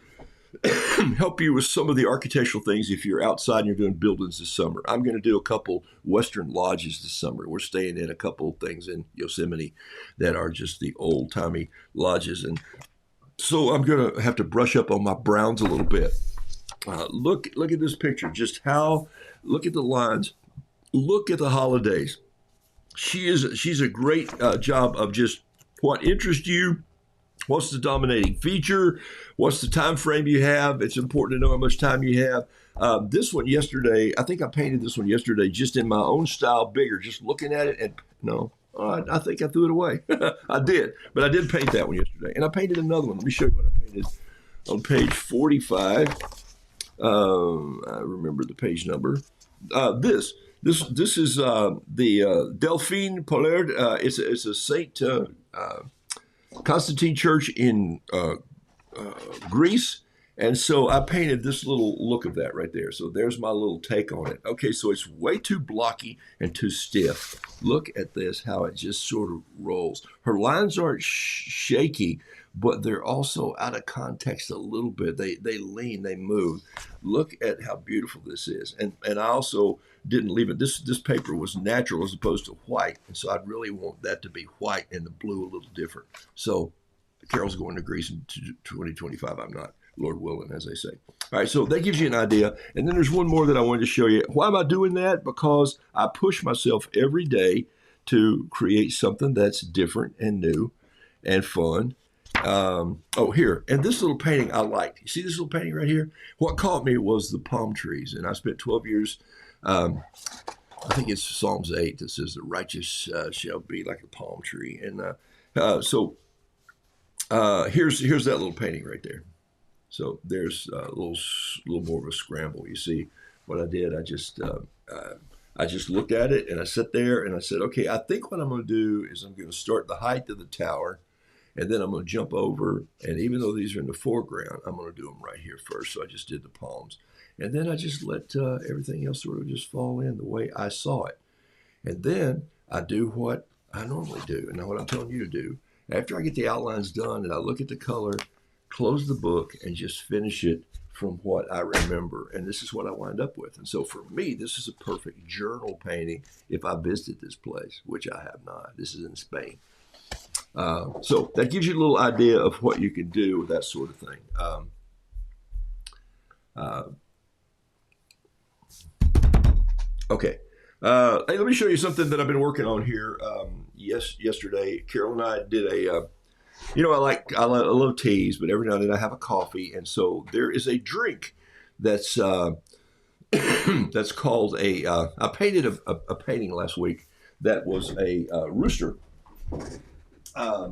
help you with some of the architectural things if you're outside and you're doing buildings this summer. I'm going to do a couple Western lodges this summer. We're staying in a couple things in Yosemite that are just the old-timey lodges. And so I'm going to have to brush up on my browns a little bit. Look at this picture. Look at the lines. Look at the holidays. She's a great job of just what interests you. What's the dominating feature? What's the time frame you have? It's important to know how much time you have. This one yesterday, I think I painted this one yesterday just in my own style, bigger, just looking at it. And no, I think I threw it away. I did, but I did paint that one yesterday. And I painted another one. Let me show you what I painted on page 45. I remember the page number. This is the Delphine Pollard. It's a Saint Constantine Church in grease. And so I painted this little look of that right there. So there's my little take on it. Okay, so it's way too blocky and too stiff. Look at this, how it just sort of rolls. Her lines aren't shaky, but they're also out of context a little bit. They lean, they move. Look at how beautiful this is. And I also didn't leave it. This paper was natural as opposed to white. And so I'd really want that to be white and the blue a little different. So Carol's going to Greece in 2025. I'm not. Lord willing, as they say. All right, so that gives you an idea. And then there's one more that I wanted to show you. Why am I doing that? Because I push myself every day to create something that's different and new and fun. Oh, here. And this little painting I liked. You see this little painting right here? What caught me was the palm trees. And I spent 12 years, I think it's Psalms 8 that says the righteous shall be like a palm tree. And so here's that little painting right there. So there's a little more of a scramble. You see what I did? I just looked at it and I sat there and I said, okay, I think what I'm going to do is I'm going to start the height of the tower, and then I'm going to jump over. And even though these are in the foreground, I'm going to do them right here first. So I just did the palms, and then I just let everything else sort of just fall in the way I saw it. And then I do what I normally do, and now what I'm telling you to do. After I get the outlines done and I look at the color, close the book and just finish it from what I remember. And this is what I wind up with. And so for me, this is a perfect journal painting if I visited this place, which I have not. This is in Spain. So that gives you a little idea of what you can do with that sort of thing. Okay. Hey, let me show you something that I've been working on here. Yesterday, Carol and I did a I love teas, but every now and then I have a coffee, and so there is a drink that's that's called I painted a painting last week that was a rooster, a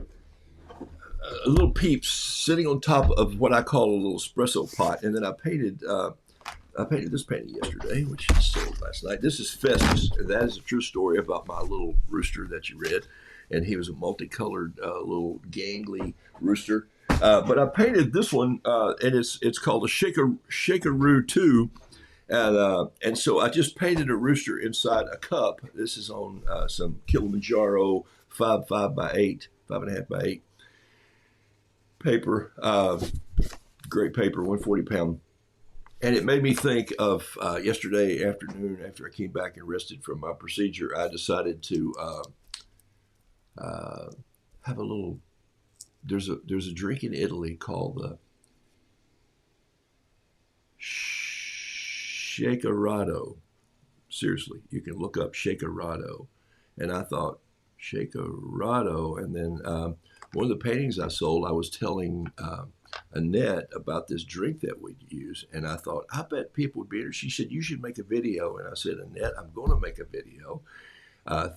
little peeps sitting on top of what I call a little espresso pot, and then I painted this painting yesterday, which is sold last night. This is Festus, and that is a true story about my little rooster that you read. And he was a multicolored little gangly rooster. But I painted this one, and it's called a ShakaRoo2. And so I just painted a rooster inside a cup. This is on some Kilimanjaro 5.5 by 8, 5.5 by 8 paper. Great paper, 140 pound. And it made me think of yesterday afternoon after I came back and rested from my procedure. I decided to have a little. There's a drink in Italy called the ShakaRoo2. Seriously, you can look up ShakaRoo2. And I thought ShakaRoo2, and then one of the paintings I sold, I was telling Annette about this drink that we'd use, and I thought, I bet people would be interested. She said, you should make a video, and I said, Annette, I'm going to make a video.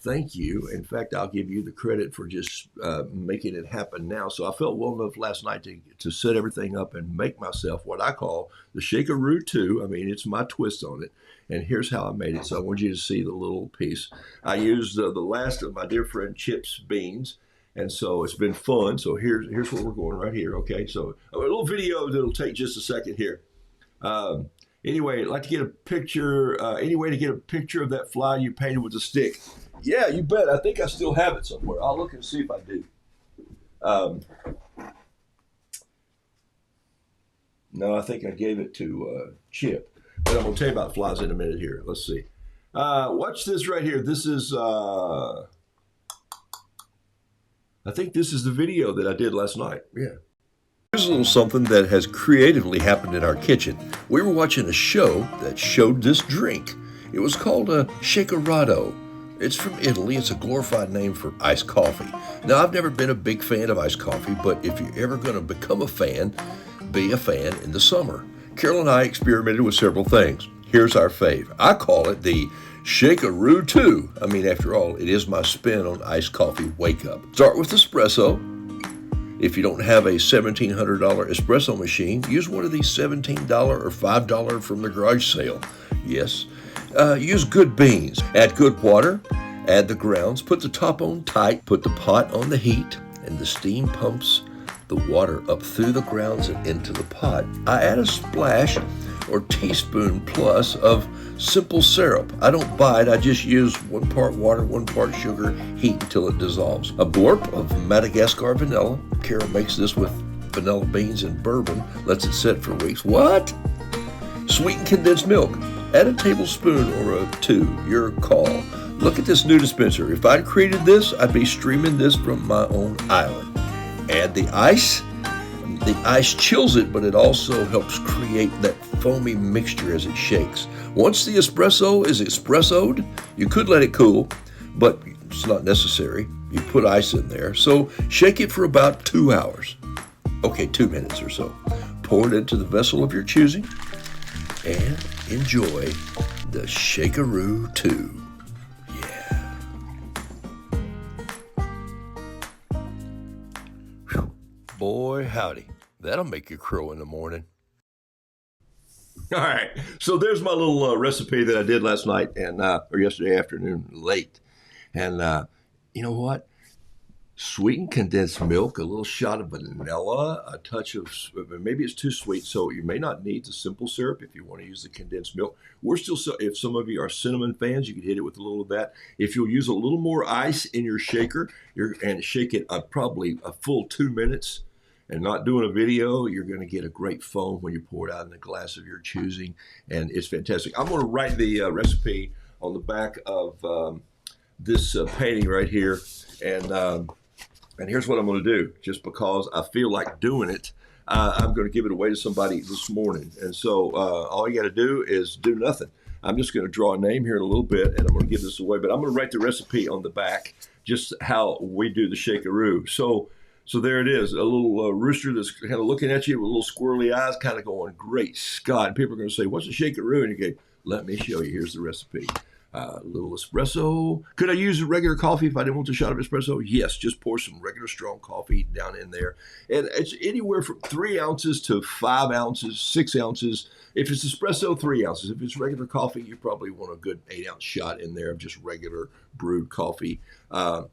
Thank you. In fact, I'll give you the credit for just making it happen now. So I felt well enough last night to set everything up and make myself what I call the ShakaRoo2. I mean, it's my twist on it. And here's how I made it. So I want you to see the little piece. I used the last of my dear friend Chip's beans. And so it's been fun. So here's where we're going right here. Okay, so a little video that'll take just a second here. Anyway, I'd like to get a picture, any way to get a picture of that fly you painted with a stick. Yeah, you bet. I think I still have it somewhere. I'll look and see if I do. No, I think I gave it to Chip. But I'm going to tell you about flies in a minute here. Let's see. Watch this right here. This is, I think this is the video that I did last night. Yeah. Here's a little something that has creatively happened in our kitchen. We were watching a show that showed this drink. It was called a ShakaRoo2. It's from Italy. It's a glorified name for iced coffee. Now, I've never been a big fan of iced coffee, but if you're ever going to become a fan, be a fan in the summer. Carol and I experimented with several things. Here's our fave. I call it the ShakaRoo2. I mean, after all, it is my spin on iced coffee wake-up. Start with espresso. If you don't have a $1,700 espresso machine, use one of these $17 or $5 from the garage sale. Yes. Use good beans. Add good water. Add the grounds. Put the top on tight. Put the pot on the heat, and the steam pumps the the water up through the grounds and into the pot. I add a splash or teaspoon plus of simple syrup. I don't buy it, I just use 1 part water, 1 part sugar, heat until it dissolves. A blurb of Madagascar vanilla. Carol makes this with vanilla beans and bourbon, lets it sit for weeks. What? Sweetened condensed milk. Add a tablespoon or 2, your call. Look at this new dispenser. If I'd created this, I'd be streaming this from my own island. Add the ice. The ice chills it, but it also helps create that foamy mixture as it shakes. Once the espresso is espressoed, you could let it cool, but it's not necessary. You put ice in there. So shake it for about 2 hours. Okay, 2 minutes or so. Pour it into the vessel of your choosing and enjoy the ShakaRoo2. Yeah. Whew. Boy, howdy. That'll make you crow in the morning. All right, so there's my little recipe that I did last night and or yesterday afternoon late. And you know what? Sweetened condensed milk, a little shot of vanilla, a touch of, maybe it's too sweet, so you may not need the simple syrup if you want to use the condensed milk. We're still, if some of you are cinnamon fans, you can hit it with a little of that. If you'll use a little more ice in your shaker and shake it probably a full 2 minutes and not doing a video, you're going to get a great foam when you pour it out in a glass of your choosing, and it's fantastic. I'm going to write the recipe on the back of this painting right here, and here's what I'm going to do, just because I feel like doing it. I'm going to give it away to somebody this morning. And so all you got to do is do nothing. I'm just going to draw a name here in a little bit, and I'm going to give this away. But I'm going to write the recipe on the back, just how we do the ShakaRoo. So there it is, a little rooster that's kind of looking at you with little squirrely eyes, kind of going, great Scott. And people are going to say, what's a ShakaRoo? And you go, let me show you. Here's the recipe. A little espresso. Could I use regular coffee if I didn't want a shot of espresso? Yes, just pour some regular strong coffee down in there. And it's anywhere from 3 ounces to 5 ounces, 6 ounces. If it's espresso, 3 ounces. If it's regular coffee, you probably want a good 8-ounce shot in there of just regular brewed coffee. A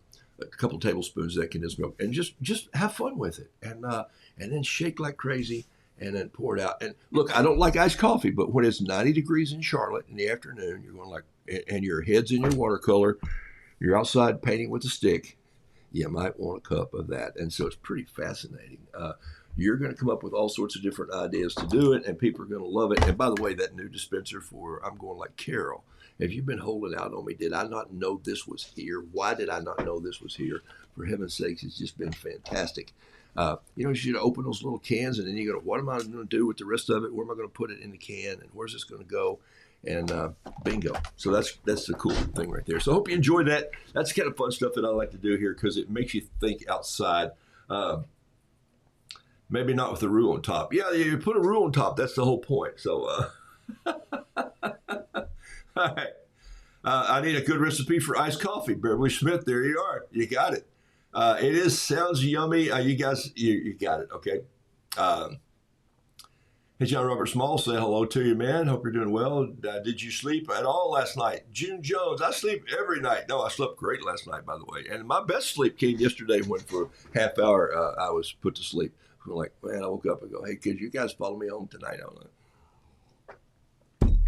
couple tablespoons of that condensed milk. And just have fun with it. And then shake like crazy. And then pour it out. And look, I don't like iced coffee, but when it's 90 degrees in Charlotte in the afternoon, you're going like, and your head's in your watercolor, you're outside painting with a stick, you might want a cup of that. And so it's pretty fascinating. You're going to come up with all sorts of different ideas to do it, and people are going to love it. And by the way, that new dispenser I'm going like, Carol, have you been holding out on me? Did I not know this was here? Why did I not know this was here? For heaven's sakes, it's just been fantastic. You should open those little cans, and then you go, what am I going to do with the rest of it? Where am I going to put it in the can, and where's this going to go? And bingo. So that's the cool thing right there. So I hope you enjoyed that. That's the kind of fun stuff that I like to do here because it makes you think outside. Maybe not with the roux on top. Yeah, you put a roux on top. That's the whole point. So, all right. I need a good recipe for iced coffee. Beverly Smith, there you are. You got it. It sounds yummy. You guys, you got it. Okay. Hey, John Robert Small, say hello to you, man. Hope you're doing well. Did you sleep at all last night? June Jones, I sleep every night. No, I slept great last night, by the way. And my best sleep came yesterday when for a half hour I was put to sleep. I'm like, man, I woke up and go, hey, could you guys follow me home tonight?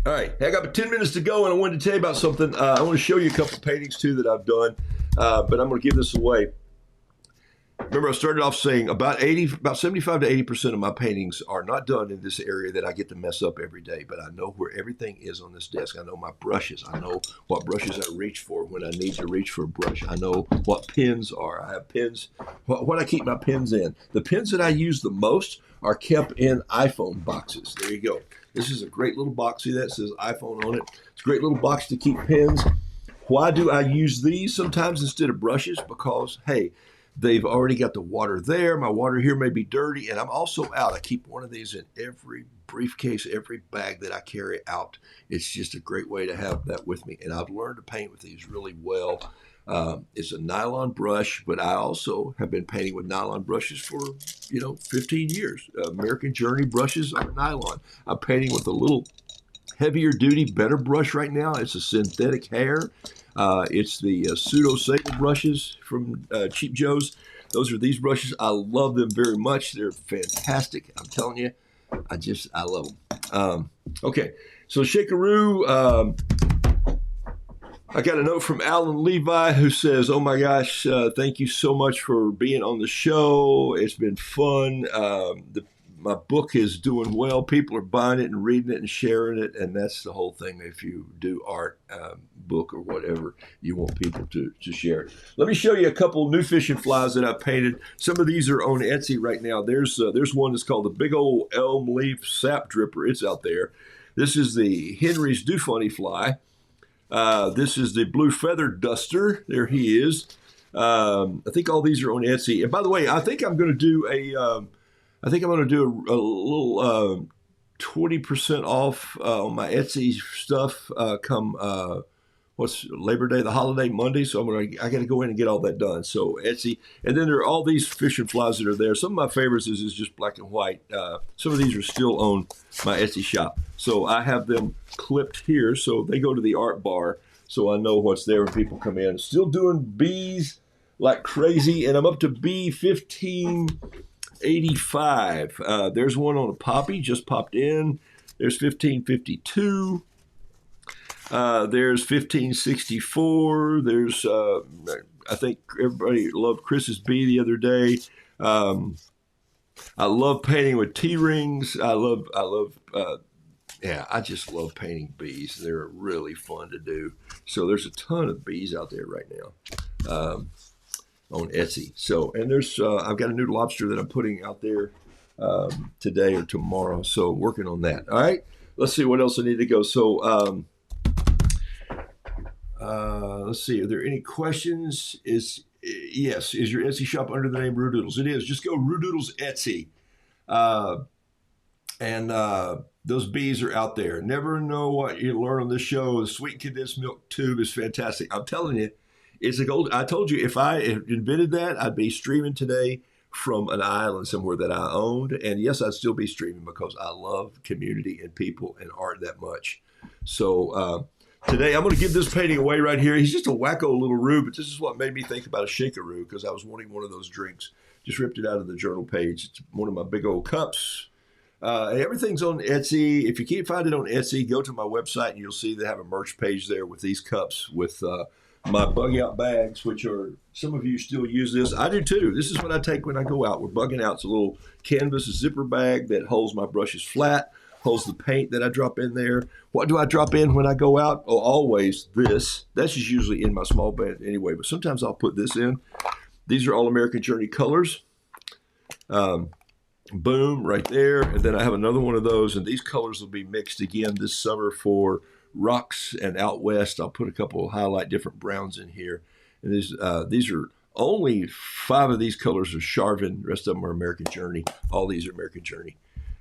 All right, hey, I got 10 minutes to go, and I wanted to tell you about something. I want to show you a couple paintings, too, that I've done, but I'm going to give this away. Remember, I started off saying about 75 to 80% of my paintings are not done in this area that I get to mess up every day, but I know where everything is on this desk. I know my brushes. I know what brushes I reach for when I need to reach for a brush. I know what pens are. I have pens, what I keep my pens in. The pens that I use the most are kept in iPhone boxes. There you go. This is a great little box. See that? It says iPhone on it. It's a great little box to keep pens. Why do I use these sometimes instead of brushes? Because, hey, they've already got the water there. My water here may be dirty, and I'm also out. I keep one of these in every briefcase, every bag that I carry out. It's just a great way to have that with me, and I've learned to paint with these really well. It's a nylon brush, but I also have been painting with nylon brushes for, 15 years. American Journey brushes are nylon. I'm painting with a little heavier duty, better brush right now. It's a synthetic hair. It's the Pseudo Sable brushes from Cheap Joe's. Those are these brushes. I love them very much. They're fantastic. I'm telling you, I love them. Okay, so ShakaRoo. I got a note from Alan Levi who says, "Oh my gosh, thank you so much for being on the show. It's been fun. My book is doing well. People are buying it and reading it and sharing it, and that's the whole thing. If you do art, book or whatever, you want people to share it. Let me show you a couple new fishing flies that I painted. Some of these are on Etsy right now. There's one that's called the Big Old Elm Leaf Sap Dripper. It's out there. This is the Henry's Do Funny fly. This is the Blue Feather Duster. There he is. I think all these are on Etsy. And by the way, I think I'm going to do a little 20% off on my Etsy stuff come what's Labor Day, the holiday Monday. So I got to go in and get all that done. So Etsy, and then there are all these fishing flies that are there. Some of my favorites is just black and white. Some of these are still on my Etsy shop. So I have them clipped here, so they go to the art bar, so I know what's there when people come in. Still doing bees like crazy, and I'm up to bee 1585. There's one on a poppy, just popped in. There's 1552. There's 1564. There's, I think everybody loved Chris's bee the other day. I love painting with T-rings. I just love painting bees. They're really fun to do. So there's a ton of bees out there right now on Etsy. So, and there's, I've got a new lobster that I'm putting out there today or tomorrow. So working on that. All right. Let's see what else I need to go. So, let's see. Are there any questions? Yes. Is your Etsy shop under the name Roo-Doodles? It is. Just go Roo-Doodles Etsy. And those bees are out there. Never know what you learn on this show. The sweet condensed milk tube is fantastic. I'm telling you, it's a gold. I told you if I invented that, I'd be streaming today from an island somewhere that I owned. And yes, I'd still be streaming because I love community and people and art that much. So today I'm going to give this painting away right here. He's just a wacko little Roo, but this is what made me think about a ShakaRoo because I was wanting one of those drinks. Just ripped it out of the journal page. It's one of my big old cups. Everything's on Etsy. If you can't find it on Etsy, go to my website and you'll see they have a merch page there with these cups with my bug out bags, which are, some of you still use this. I do too. This is what I take when I go out. We're bugging out. It's a little canvas zipper bag that holds my brushes flat, holds the paint that I drop in there. What do I drop in when I go out? Oh, always this. That's just usually in my small bag anyway, but sometimes I'll put this in. These are All American Journey colors. Boom, right there. And then I have another one of those, and these colors will be mixed again this summer for rocks and out west. I'll put a couple of highlight different browns in here. And these are only 5 of these colors are Charvin. The rest of them are American Journey. All these are American Journey.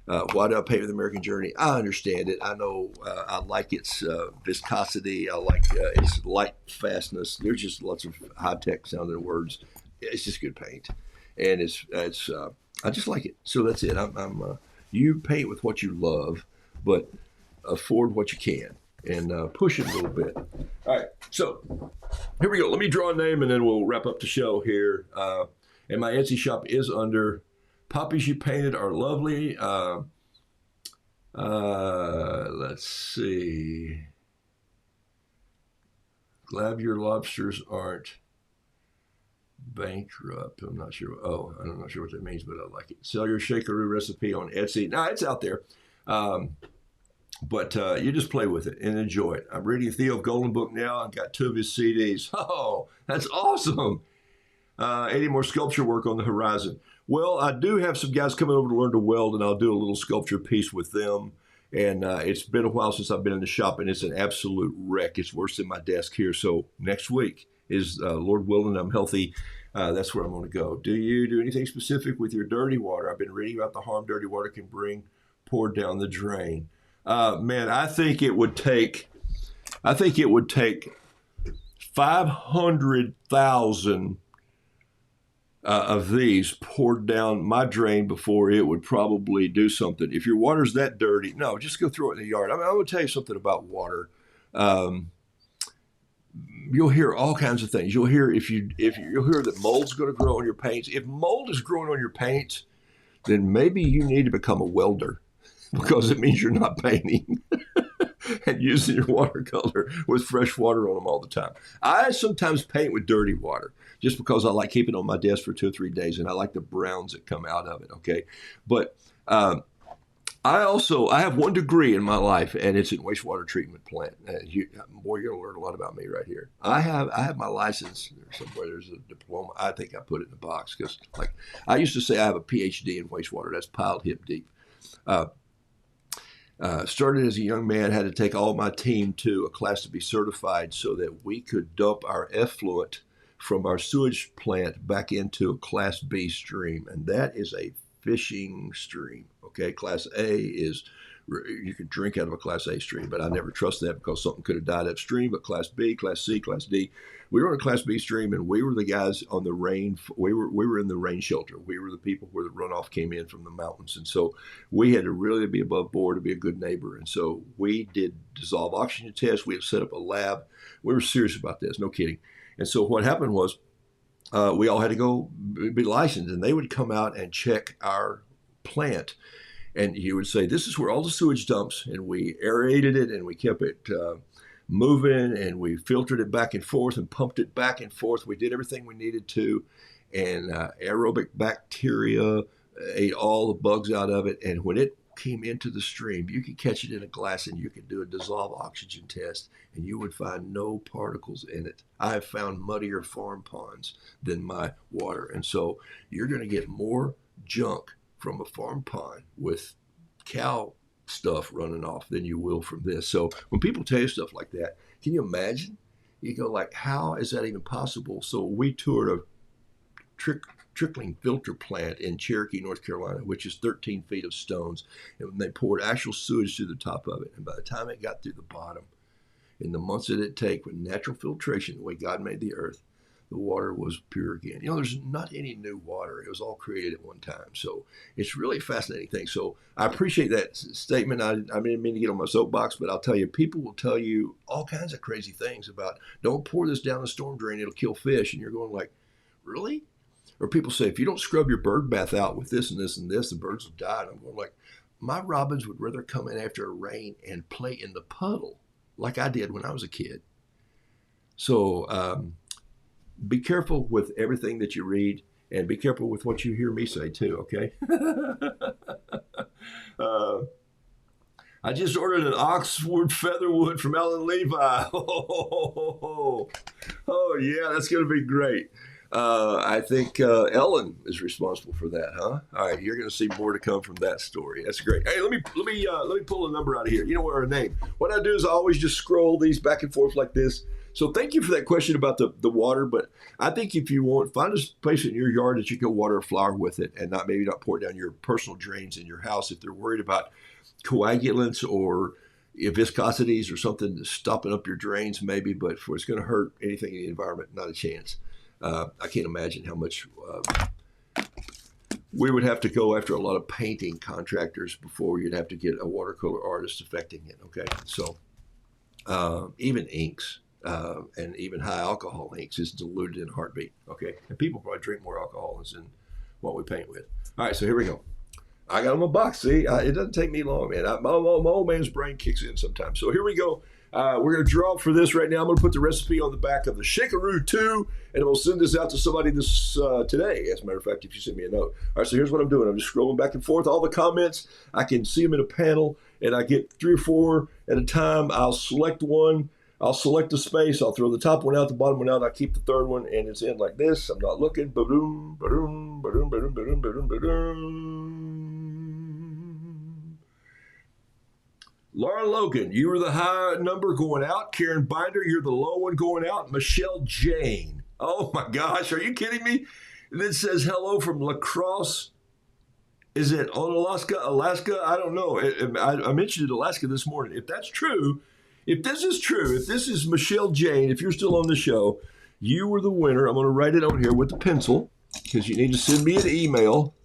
Why do I paint with American Journey? I understand it. I know I like its viscosity. I like its light fastness. There's just lots of high-tech sounding words. It's just good paint. And it's I just like it. So that's it. You paint with what you love, but afford what you can and push it a little bit. All right. So here we go. Let me draw a name and then we'll wrap up the show here. And my Etsy shop is under Poppies You Painted Are Lovely. Let's see. Glad your lobsters aren't bankrupt. I'm not sure. Oh, I'm not sure what that means, but I like it. Sell your ShakaRoo recipe on Etsy. Now it's out there. But you just play with it and enjoy it. I'm reading Theo Golden Book now. I've got 2 of his CDs. Oh, that's awesome. Any more sculpture work on the horizon? Well, I do have some guys coming over to learn to weld, and I'll do a little sculpture piece with them. And it's been a while since I've been in the shop, and it's an absolute wreck. It's worse than my desk here. So next week is, Lord willing, I'm healthy. That's where I'm going to go. Do you do anything specific with your dirty water? I've been reading about the harm dirty water can bring poured down the drain. Man, I think it would take 500,000 of these poured down my drain before it would probably do something. If your water's that dirty, no, just go throw it in the yard. I mean, I would tell you something about water. you'll hear all kinds of things. You'll hear you'll hear that mold's going to grow on your paints. If mold is growing on your paints, then maybe you need to become a welder because it means you're not painting and using your watercolor with fresh water on them all the time. I sometimes paint with dirty water just because I like keeping it on my desk for 2 or 3 days, and I like the browns that come out of it. Okay, but I have 1 degree in my life, and it's in wastewater treatment plant. Boy, you're gonna learn a lot about me right here. I have my license somewhere. There's a diploma. I think I put it in a box because, like, I used to say I have a PhD in wastewater. That's piled hip deep. Started as a young man, had to take all my team to a class to be certified so that we could dump our effluent from our sewage plant back into a Class B stream, and that is a fishing stream. Okay, Class A is you can drink out of a Class A stream, but I never trust that because something could have died upstream. But Class B, Class C, Class D, we were on a Class B stream, and we were the guys on the rain. We were in the rain shelter. We were the people where the runoff came in from the mountains, and so we had to really be above board to be a good neighbor. And so we did dissolved oxygen tests. We had set up a lab. We were serious about this, no kidding. And so what happened was we all had to go be licensed, and they would come out and check our plant. And you would say, this is where all the sewage dumps, and we aerated it, and we kept it moving, and we filtered it back and forth and pumped it back and forth. We did everything we needed to, and aerobic bacteria ate all the bugs out of it. And when it came into the stream, you could catch it in a glass, and you could do a dissolved oxygen test, and you would find no particles in it. I have found muddier farm ponds than my water. And so you're going to get more junk from a farm pond with cow stuff running off than you will from this. So when people tell you stuff like that, can you imagine? You go like, how is that even possible? So we toured a trickling filter plant in Cherokee, North Carolina, which is 13 feet of stones. And they poured actual sewage through the top of it. And by the time it got through the bottom, in the months that it take with natural filtration, the way God made the earth, the water was pure again. You know, there's not any new water. It was all created at one time. So it's really a fascinating thing. So I appreciate that statement. I didn't mean to get on my soapbox, but I'll tell you, people will tell you all kinds of crazy things about, don't pour this down the storm drain, it'll kill fish. And you're going like, really? Or people say, if you don't scrub your bird bath out with this and this and this, the birds will die. And I'm going like, my robins would rather come in after a rain and play in the puddle like I did when I was a kid. So, be careful with everything that you read, and be careful with what you hear me say too, okay? I just ordered an Oxford Featherwood from Ellen Levi. Oh, yeah, that's going to be great. I think Ellen is responsible for that, huh? All right, you're going to see more to come from that story. That's great. Hey, let me pull a number out of here. You know what, our name. What I do is I always just scroll these back and forth like this. So thank you for that question about the water. But I think if you want, find a place in your yard that you can water a flower with it, and not pour it down your personal drains in your house if they're worried about coagulants or viscosities or something stopping up your drains, maybe. But if it's going to hurt anything in the environment, not a chance. I can't imagine how much we would have to go after a lot of painting contractors before you'd have to get a watercolor artist affecting it. Okay, so even inks. And even high alcohol inks is diluted in a heartbeat. Okay, and people probably drink more alcohol than what we paint with. All right, so here we go. I got them a box. See, it doesn't take me long, man. My old man's brain kicks in sometimes. So here we go. We're going to draw for this right now. I'm going to put the recipe on the back of the ShakaRoo2, and we'll send this out to somebody today, as a matter of fact, if you send me a note. All right, so here's what I'm doing. I'm just scrolling back and forth. All the comments, I can see them in a panel, and I get 3 or 4 at a time. I'll select one. I'll select a space. I'll throw the top one out, the bottom one out. I'll keep the third one, and it's in like this. I'm not looking. Ba-doom, ba-doom, ba-doom, ba-doom, ba-doom, ba-doom, ba-doom. Laura Logan, you were the high number going out. Karen Binder, you're the low one going out. Michelle Jane. Oh, my gosh. Are you kidding me? And it says hello from La Crosse. Is it on Alaska? I don't know. I mentioned it Alaska this morning. If that's true, if this is true, if this is Michelle Jane, if you're still on the show, you were the winner. I'm going to write it on here with the pencil because you need to send me an email.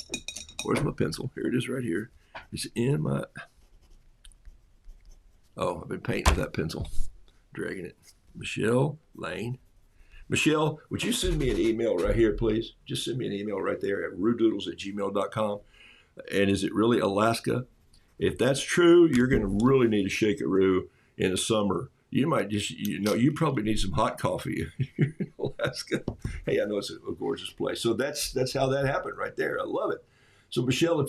Where's my pencil? Here it is right here. It's in my... Oh, I've been painting with that pencil, dragging it. Michelle Lane. Michelle, would you send me an email right here, please? Just send me an email right there at roodoodles@gmail.com. And is it really Alaska? If that's true, you're going to really need a ShakaRoo in the summer. You might just, you probably need some hot coffee in Alaska. Hey, I know it's a gorgeous place. So that's how that happened right there. I love it. So Michelle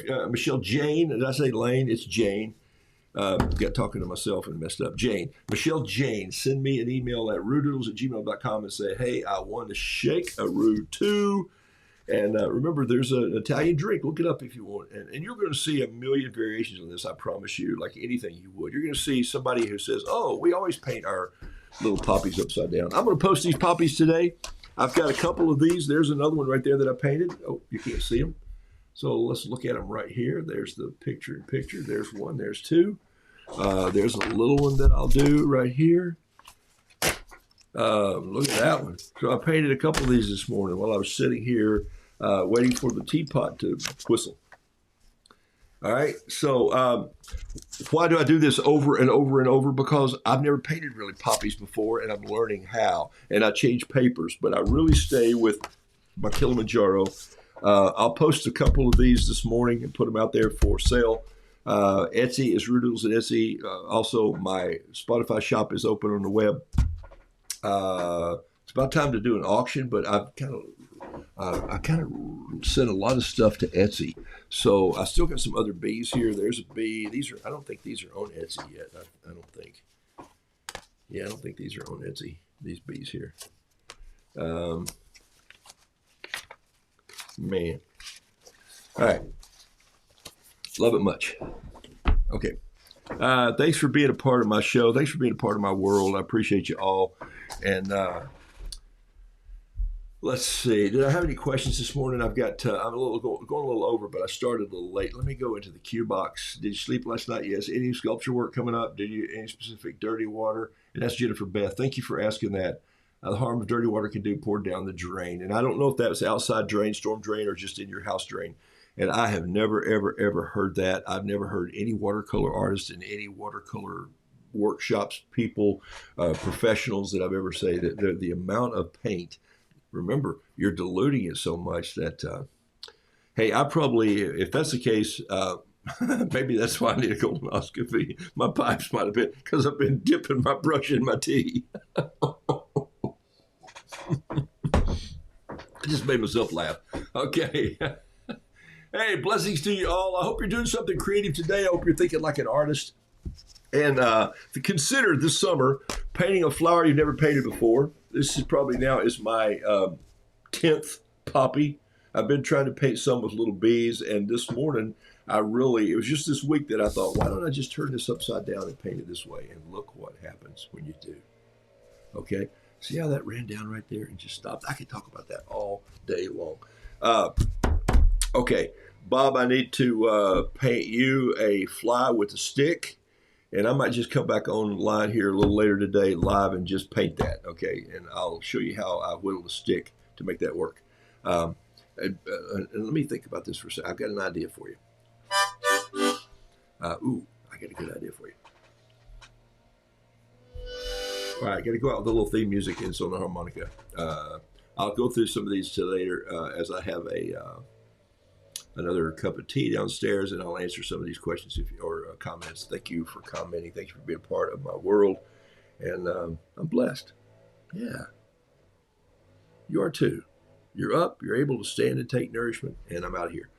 Jane, did I say Lane? It's Jane. Got talking to myself and messed up. Jane, Michelle Jane, send me an email at roodoodles@gmail.com and say, hey, I want to ShakaRoo2. And remember, there's an Italian drink. Look it up if you want. And you're going to see a million variations on this, I promise you, like anything you would. You're going to see somebody who says, oh, we always paint our little poppies upside down. I'm going to post these poppies today. I've got a couple of these. There's another one right there that I painted. Oh, you can't see them. So let's look at them right here. There's the picture in picture. There's one. There's two. There's a little one that I'll do right here. Look at that one. So I painted a couple of these this morning while I was sitting here waiting for the teapot to whistle. All right. So why do I do this over and over and over? Because I've never painted really poppies before, and I'm learning how. And I change papers, but I really stay with my Kilimanjaro. I'll post a couple of these this morning and put them out there for sale. Etsy is Roodoodles at Etsy. Also, my Spotify shop is open on the web. It's about time to do an auction, but I kind of sent a lot of stuff to Etsy. So I still got some other bees here. There's a bee. I don't think these are on Etsy yet. I don't think. Yeah, I don't think these are on Etsy, these bees here. Man. All right. Love it much. Okay. Thanks for being a part of my show. Thanks for being a part of my world. I appreciate you all. And let's see. Did I have any questions this morning? I've got. I'm going a little over, but I started a little late. Let me go into the cue box. Did you sleep last night? Yes. Any sculpture work coming up? Did you any specific dirty water? And that's Jennifer Beth. Thank you for asking that. The harm of dirty water can do poured down the drain. And I don't know if that was outside drain, storm drain, or just in your house drain. And I have never, ever, ever heard that. I've never heard any watercolor artists in any watercolor workshops, people, professionals that I've ever say that the amount of paint, remember, you're diluting it so much that, hey, I probably, if that's the case, maybe that's why I need a colonoscopy. My pipes might have been, because I've been dipping my brush in my tea. I just made myself laugh. Okay. Hey, blessings to you all. I hope you're doing something creative today. I hope you're thinking like an artist. And to consider this summer painting a flower you've never painted before. This is probably now is my 10th poppy. I've been trying to paint some with little bees. And this morning, it was just this week that I thought, why don't I just turn this upside down and paint it this way? And look what happens when you do. Okay. See how that ran down right there and just stopped? I could talk about that all day long. Okay, Bob, I need to paint you a fly with a stick, and I might just come back online here a little later today live and just paint that, okay? And I'll show you how I whittle the stick to make that work. And let me think about this for a second. I've got an idea for you. I got a good idea for you. All right, I got to go out with a little theme music and so on the harmonica. I'll go through some of these later as I have another cup of tea downstairs, and I'll answer some of these questions or comments. Thank you for commenting. Thank you for being a part of my world, and I'm blessed. Yeah, you are too. You're up. You're able to stand and take nourishment, and I'm out of here.